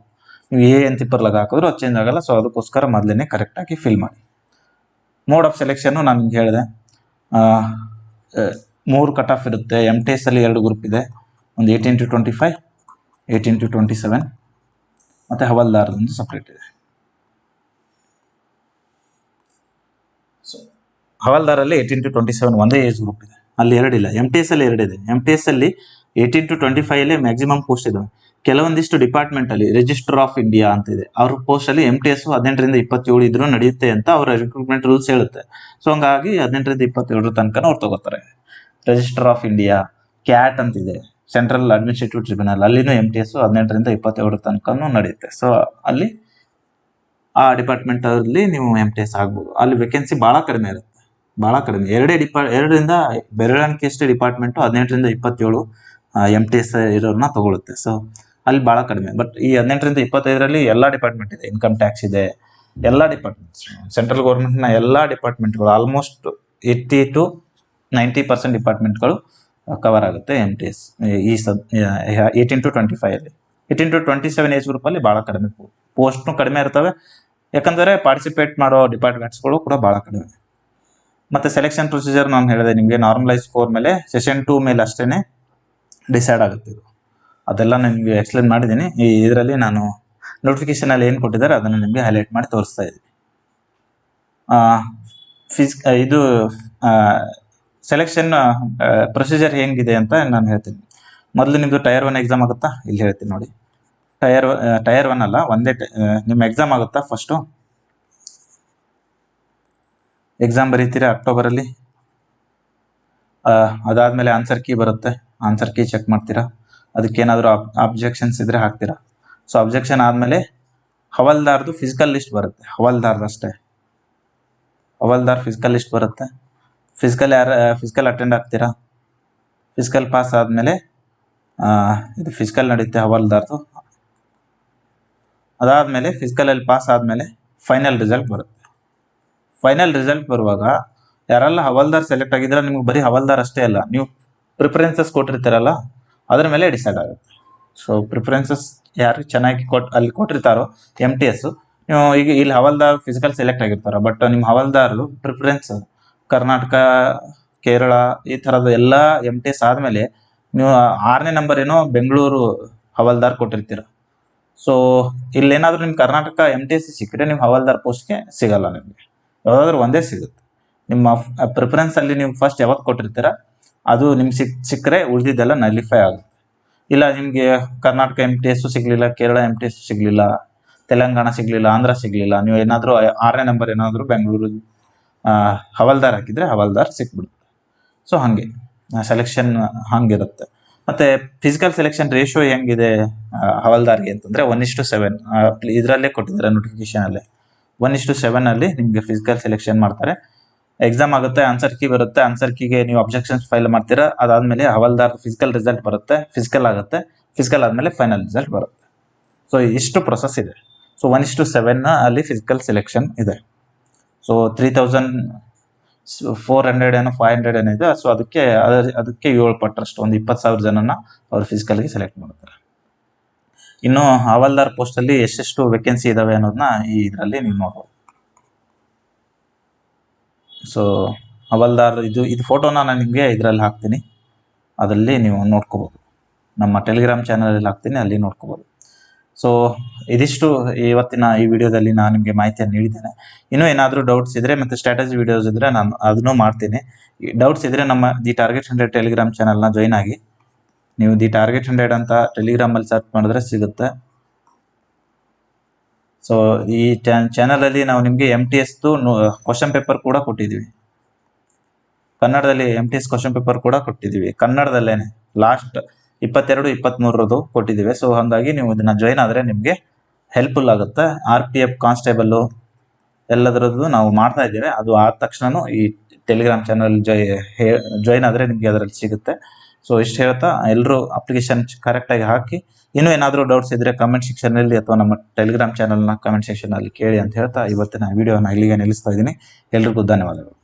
ನೀವು ಅಂತಿಪರ್ಲಾಗ ಹಾಕಿದ್ರು ಅದು ಚೇಂಜ್ ಆಗಲ್ಲ. ಸೊ ಅದಕ್ಕೋಸ್ಕರ ಮೊದಲೇ ಕರೆಕ್ಟಾಗಿ ಫಿಲ್ ಮಾಡಿ. ಮೋಡ್ ಆಫ್ ಸೆಲೆಕ್ಷನ್ನು ನಾನು ನಿಮ್ಗೆ ಹೇಳಿದೆ, 3 ಕಟ್ ಆಫ್ ಇರುತ್ತೆ. MTS ಅಲ್ಲಿ 2 ಗ್ರೂಪ್ ಇದೆ, ಒಂದು 18 to 25, 18 to 27 ಮತ್ತು ಹವಾಲ್ದಾರದೊಂದು ಸಪ್ರೇಟ್ ಇದೆ. ಸೊ ಹವಾಲ್ದಾರಲ್ಲಿ 18 to 27 ಒಂದೇ ಏಜ್ ಗ್ರೂಪ್ ಇದೆ, ಅಲ್ಲಿ 2 ಇಲ್ಲ. MTS ಅಲ್ಲಿ 2 ಇದೆ. MTS ಅಲ್ಲಿ 18 to 25 ಮ್ಯಾಕ್ಸಿಮಮ್ ಪೋಸ್ಟ್ ಇದಾವೆ. ಕೆಲವೊಂದಿಷ್ಟು ಡಿಪಾರ್ಟ್ಮೆಂಟ್ ಅಲ್ಲಿ ರಿಜಿಸ್ಟರ್ ಆಫ್ ಇಂಡಿಯಾ ಅಂತ ಇದೆ, ಅವ್ರ ಪೋಸ್ಟ್ ಅಲ್ಲಿ MTS 18 ರಿಂದ 27 ಇದ್ರೂ ನಡೆಯುತ್ತೆ ಅಂತ ಅವರ ರಿಕ್ರೂಟ್ಮೆಂಟ್ ರೂಲ್ಸ್ ಹೇಳುತ್ತೆ. ಸೊ ಹಂಗಾಗಿ 18 ರಿಂದ 27 ತನಕ ಅವ್ರು ತಗೋತಾರೆ. ರಿಜಿಸ್ಟರ್ ಆಫ್ ಇಂಡಿಯಾ, CAT ಅಂತಿದೆ, ಸೆಂಟ್ರಲ್ ಅಡ್ಮಿನಿಸ್ಟ್ರೇಟಿವ್ ಟ್ರಿಬ್ಯುನಲ್, ಅಲ್ಲಿನೂ MTS 18 ರಿಂದ 27 ತನಕ ನಡೆಯುತ್ತೆ. ಸೊ ಅಲ್ಲಿ ಆ ಡಿಪಾರ್ಟ್ಮೆಂಟ್ ಅಲ್ಲಿ ನೀವು MTS ಆಗ್ಬೋದು. ಅಲ್ಲಿ ವೇಕೆನ್ಸಿ ಭಾಳ ಕಡಿಮೆ ಇರುತ್ತೆ, ಭಾಳ ಕಡಿಮೆ. 2 ರಿಂದ ಬೆರಳಿಕೆಯಷ್ಟು ಡಿಪಾರ್ಟ್ಮೆಂಟು 18 ರಿಂದ 27 MTS ಇರೋರನ್ನ ತಗೊಳುತ್ತೆ. ಸೊ ಅಲ್ಲಿ ಭಾಳ ಕಡಿಮೆ. ಬಟ್ ಈ 18 ರಿಂದ 25ರಲ್ಲಿ ಎಲ್ಲ ಡಿಪಾರ್ಟ್ಮೆಂಟ್ ಇದೆ, ಇನ್ಕಮ್ ಟ್ಯಾಕ್ಸ್ ಇದೆ, ಎಲ್ಲ ಡಿಪಾರ್ಟ್ಮೆಂಟ್ಸ್, ಸೆಂಟ್ರಲ್ ಗೌರ್ಮೆಂಟ್ನ ಎಲ್ಲ ಡಿಪಾರ್ಟ್ಮೆಂಟ್ಗಳು ಆಲ್ಮೋಸ್ಟ್ 80 to 90% ಡಿಪಾರ್ಟ್ಮೆಂಟ್ಗಳು ಕವರ್ ಆಗುತ್ತೆ MTS ಈ 18 to 25 ಅಲ್ಲಿ. 18 to 27 ಏಜ್ ಗ್ರೂಪಲ್ಲಿ ಭಾಳ ಕಡಿಮೆ, ಪೋಸ್ಟ್ನು ಕಡಿಮೆ ಇರ್ತವೆ. ಯಾಕಂದರೆ ಪಾರ್ಟಿಸಿಪೇಟ್ ಮಾಡೋ ಡಿಪಾರ್ಟ್ಮೆಂಟ್ಸ್ಗಳು ಕೂಡ ಭಾಳ ಕಡಿಮೆ. ಮತ್ತು ಸೆಲೆಕ್ಷನ್ ಪ್ರೊಸೀಜರ್ ನಾನು ಹೇಳಿದೆ ನಿಮಗೆ, ನಾರ್ಮಲೈಸ್ ಸ್ಕೋರ್ ಮೇಲೆ ಸೆಷನ್ 2 ಮೇಲೆ ಅಷ್ಟೇ ಡಿಸೈಡ್ ಆಗುತ್ತೆ ಇದು. ಅದೆಲ್ಲ ನಿಮಗೆ ಎಕ್ಸ್ಪ್ಲೇನ್ ಮಾಡಿದ್ದೀನಿ. ಈ ಇದರಲ್ಲಿ ನಾನು ನೋಟಿಫಿಕೇಶನಲ್ಲಿ ಏನು ಕೊಟ್ಟಿದ್ದಾರೆ ಅದನ್ನು ನಿಮಗೆ ಹೈಲೈಟ್ ಮಾಡಿ ತೋರಿಸ್ತಾ ಇದ್ದೀನಿ. ಇದು ಸೆಲೆಕ್ಷನ್ ಪ್ರೊಸೀಜರ್ ಹೆಂಗಿದೆ ಅಂತ ನಾನು ಹೇಳ್ತೀನಿ. ಮೊದಲು ನಿಮ್ಮದು ಟೈರ್ 1 ಎಕ್ಸಾಮ್ ಆಗುತ್ತಾ, ಇಲ್ಲಿ ಹೇಳ್ತೀನಿ ನೋಡಿ. ಟೈರ್ 1 ಅಲ್ಲ, ನಿಮ್ಮ ಎಕ್ಸಾಮ್ ಆಗುತ್ತಾ. ಫಸ್ಟು ಎಕ್ಸಾಮ್ ಬರೀತೀರಾ ಅಕ್ಟೋಬರಲ್ಲಿ. ಅದಾದಮೇಲೆ ಆನ್ಸರ್ ಕೀ ಬರುತ್ತೆ. ಆನ್ಸರ್ ಕೀ ಚೆಕ್ ಮಾಡ್ತೀರಾ. ಅದಕ್ಕೇನಾದರೂ ಅಬ್ಜೆಕ್ಷನ್ಸ್ ಇದ್ದರೆ ಹಾಕ್ತೀರಾ. ಸೊ ಅಬ್ಜೆಕ್ಷನ್ ಆದಮೇಲೆ ಹವಾಲ್ದಾರ್ದು ಫಿಸಿಕಲ್ ಲಿಸ್ಟ್ ಬರುತ್ತೆ. ಹವಾಲ್ದಾರ್ದು ಅಷ್ಟೇ, ಹವಾಲ್ದಾರ್ ಫಿಸಿಕಲ್ ಲಿಸ್ಟ್ ಬರುತ್ತೆ. ಫಿಸಿಕಲ್ ಅಟೆಂಡ್ ಆಗ್ತೀರಾ. ಫಿಸಿಕಲ್ ಪಾಸ್ ಆದಮೇಲೆ ಇದು ಫಿಸಿಕಲ್ ನಡೆಯುತ್ತೆ ಹವಾಲ್ದಾರ್ದು. ಅದಾದಮೇಲೆ ಫಿಸಿಕಲಲ್ಲಿ ಪಾಸ್ ಆದಮೇಲೆ ಫೈನಲ್ ರಿಸಲ್ಟ್ ಬರುತ್ತೆ. ಫೈನಲ್ ರಿಸಲ್ಟ್ ಬರುವಾಗ ಯಾರೆಲ್ಲ ಹವಾಲ್ದಾರ್ ಸೆಲೆಕ್ಟ್ ಆಗಿದ್ರೆ ನಿಮ್ಗೆ ಬರೀ ಹವಾಲ್ದಾರ್ ಅಷ್ಟೇ ಅಲ್ಲ, ನೀವು ಪ್ರಿಫರೆನ್ಸಸ್ ಕೊಟ್ಟಿರ್ತೀರಲ್ಲ ಅದ್ರ ಮೇಲೆ ಡಿಸೈಡ್ ಆಗುತ್ತೆ. ಸೊ ಪ್ರಿಫರೆನ್ಸಸ್ ಯಾರು ಚೆನ್ನಾಗಿ ಅಲ್ಲಿ ಕೊಟ್ಟಿರ್ತಾರೋ MTS, ನೀವು ಈಗ ಇಲ್ಲಿ ಹವಾಲ್ದಾರ್ ಫಿಸಿಕಲ್ ಸೆಲೆಕ್ಟ್ ಆಗಿರ್ತಾರ, ಬಟ್ ನಿಮ್ಮ ಹವಾಲ್ದಾರ್ದು ಪ್ರಿಫರೆನ್ಸ್ ಕರ್ನಾಟಕ, ಕೇರಳ ಈ ಥರದ ಎಲ್ಲ MTS ಆದಮೇಲೆ ನೀವು 6ನೇ ನಂಬರ್ ಏನೋ ಬೆಂಗಳೂರು ಹವಾಲ್ದಾರ್ ಕೊಟ್ಟಿರ್ತೀರ. ಸೊ ಇಲ್ಲೇನಾದರೂ ನಿಮ್ಮ ಕರ್ನಾಟಕ MTS ಸಿಕ್ಕರೆ ನೀವು ಹವಾಲ್ದಾರ್ ಪೋಸ್ಟ್ಗೆ ಸಿಗಲ್ಲ. ನಿಮಗೆ ಯಾವುದಾದ್ರೂ ಒಂದೇ ಸಿಗುತ್ತೆ. ನಿಮ್ಮ ಪ್ರಿಫರೆನ್ಸಲ್ಲಿ ನೀವು ಫಸ್ಟ್ ಯಾವತ್ತು ಕೊಟ್ಟಿರ್ತೀರ ಅದು ನಿಮ್ಗೆ ಸಿಕ್ಕರೆ ಉಳಿದಿದ್ದೆಲ್ಲ ನಲಿಫೈ ಆಗುತ್ತೆ. ಇಲ್ಲ ನಿಮಗೆ ಕರ್ನಾಟಕ MTS ಸಿಗಲಿಲ್ಲ, ಕೇರಳ MTS ಸಿಗಲಿಲ್ಲ, ತೆಲಂಗಾಣ ಸಿಗಲಿಲ್ಲ, ಆಂಧ್ರ ಸಿಗಲಿಲ್ಲ, ನೀವು ಏನಾದರೂ 6ನೇ ನಂಬರ್ ಏನಾದರೂ ಬೆಂಗಳೂರು ಹವಾಲ್ದಾರ್ ಹಾಕಿದರೆ ಹವಾಲ್ದಾರ್ ಸಿಕ್ಬಿಡುತ್ತೆ. ಸೊ ಹಾಗೆ ಸೆಲೆಕ್ಷನ್ ಹಾಗಿರುತ್ತೆ. ಮತ್ತು ಫಿಸಿಕಲ್ ಸೆಲೆಕ್ಷನ್ ರೇಷಿಯೋ ಹೆಂಗಿದೆ ಹವಾಲ್ದಾರ್ಗೆ ಅಂತಂದರೆ 1:7. ಇದರಲ್ಲೇ ಕೊಟ್ಟಿದ್ದಾರೆ ನೋಟಿಫಿಕೇಶನಲ್ಲಿ. 1:7 ನಿಮಗೆ ಫಿಸಿಕಲ್ ಸೆಲೆಕ್ಷನ್ ಮಾಡ್ತಾರೆ. ಎಕ್ಸಾಮ್ ಆಗುತ್ತೆ, ಆನ್ಸರ್ ಕೀ ಬರುತ್ತೆ. ಆನ್ಸರ್ ಕೀಗೆ ನೀವು ಅಬ್ಜೆಕ್ಷನ್ಸ್ ಫೈಲ್ ಮಾಡ್ತೀರಾ. ಅದಾದಮೇಲೆ ಹವಾಲ್ದಾರ್ ಫಿಸಿಕಲ್ ರಿಸಲ್ಟ್ ಬರುತ್ತೆ. ಫಿಸಿಕಲ್ ಆಗುತ್ತೆ. ಫಿಸಿಕಲ್ ಆದಮೇಲೆ ಫೈನಲ್ ರಿಸಲ್ಟ್ ಬರುತ್ತೆ. ಸೊ ಇಷ್ಟು ಪ್ರೊಸೆಸ್ ಇದೆ. ಸೊ 1:7 ಅಲ್ಲಿ ಫಿಸಿಕಲ್ ಸೆಲೆಕ್ಷನ್ ಇದೆ. ಸೊ 3,400 ಏನೋ 500 ಏನಿದೆ. ಸೊ ಅದಕ್ಕೆ 7 ಪಟ್ಟರಷ್ಟು, ಒಂದು 20,000 ಜನನ ಅವರು ಫಿಸಿಕಲ್ಗೆ ಸೆಲೆಕ್ಟ್ ಮಾಡ್ತಾರೆ. ಇನ್ನು ಹವಾಲ್ದಾರ್ ಪೋಸ್ಟಲ್ಲಿ ಎಷ್ಟೆಷ್ಟು ವೇಕೆನ್ಸಿ ಇದಾವೆ ಅನ್ನೋದನ್ನ ಈ ಇದರಲ್ಲಿ ನೀವು ನೋಡ್ಬೋದು. ಸೊ ಹವಾಲ್ದಾರ್ ಇದು ಫೋಟೋನ ನಾನು ನಿಮಗೆ ಇದರಲ್ಲಿ ಹಾಕ್ತೀನಿ, ಅದರಲ್ಲಿ ನೀವು ನೋಡ್ಕೋಬೋದು. ನಮ್ಮ ಟೆಲಿಗ್ರಾಮ್ ಚಾನಲಲ್ಲಿ ಹಾಕ್ತೀನಿ, ಅಲ್ಲಿ ನೋಡ್ಕೋಬೋದು. ಸೊ ಇದಿಷ್ಟು ಇವತ್ತಿನ ಈ ವಿಡಿಯೋದಲ್ಲಿ ನಾನು ನಿಮಗೆ ಮಾಹಿತಿಯನ್ನು ನೀಡಿದ್ದೇನೆ. ಇನ್ನೂ ಏನಾದರೂ ಡೌಟ್ಸ್ ಇದ್ದರೆ ಮತ್ತು ಸ್ಟ್ರಾಟಜಿ ವಿಡಿಯೋಸ್ ಇದ್ದರೆ ನಾನು ಅದನ್ನು ಮಾಡ್ತೀನಿ. ಡೌಟ್ಸ್ ಇದ್ದರೆ ನಮ್ಮ ದಿ ಟಾರ್ಗೆಟ್ 100 ಟೆಲಿಗ್ರಾಮ್ ಚಾನಲ್ನ ಜಾಯ್ನ್ ಆಗಿ. ನೀವು ದಿ ಟಾರ್ಗೆಟ್ 100 ಅಂತ ಟೆಲಿಗ್ರಾಮಲ್ಲಿ ಸರ್ಚ್ ಮಾಡಿದ್ರೆ ಸಿಗುತ್ತೆ. ಸೊ ಈ ಚಾನಲಲ್ಲಿ ನಾವು ನಿಮಗೆ MTSದು ಕ್ವಶನ್ ಪೇಪರ್ ಕೂಡ ಕೊಟ್ಟಿದ್ದೀವಿ. ಕನ್ನಡದಲ್ಲಿ MTS ಕ್ವಶನ್ ಪೇಪರ್ ಕೂಡ ಕೊಟ್ಟಿದ್ದೀವಿ, ಕನ್ನಡದಲ್ಲೇನೆ. ಲಾಸ್ಟ್ 22-23 ಕೊಟ್ಟಿದ್ದೀವಿ. ಸೊ ಹಾಗಾಗಿ ನೀವು ಇದನ್ನು ಜಾಯ್ನ್ ಆದರೆ ನಿಮಗೆ ಹೆಲ್ಪ್ಫುಲ್ ಆಗುತ್ತೆ. RPF ಕಾನ್ಸ್ಟೇಬಲ್ಲು ಎಲ್ಲದರದ್ದು ನಾವು ಮಾಡ್ತಾ ಇದ್ದೇವೆ. ಅದು ಆದ ತಕ್ಷಣ ಈ ಟೆಲಿಗ್ರಾಮ್ ಚಾನಲ್ ಜಾಯ್ನ್ ಆದರೆ ನಿಮಗೆ ಅದರಲ್ಲಿ ಸಿಗುತ್ತೆ. ಸೊ ಇಷ್ಟು ಹೇಳ್ತಾ ಎಲ್ಲರೂ ಅಪ್ಲಿಕೇಶನ್ ಕರೆಕ್ಟಾಗಿ ಹಾಕಿ. ಇನ್ನೂ ಏನಾದರೂ ಡೌಟ್ಸ್ ಇದ್ದರೆ ಕಮೆಂಟ್ ಸೆಕ್ಷನಲ್ಲಿ ಅಥವಾ ನಮ್ಮ ಟೆಲಿಗ್ರಾಮ್ ಚಾನಲ್ನ ಕಮೆಂಟ್ ಸೆಕ್ಷನಲ್ಲಿ ಕೇಳಿ ಅಂತ ಹೇಳ್ತಾ ಇವತ್ತಿನ ವಿಡಿಯೋನ ಇಲ್ಲಿಗೆ ನಿಲ್ಲಿಸ್ತಾ ಇದ್ದೀನಿ. ಎಲ್ರಿಗೂ ಧನ್ಯವಾದಗಳು.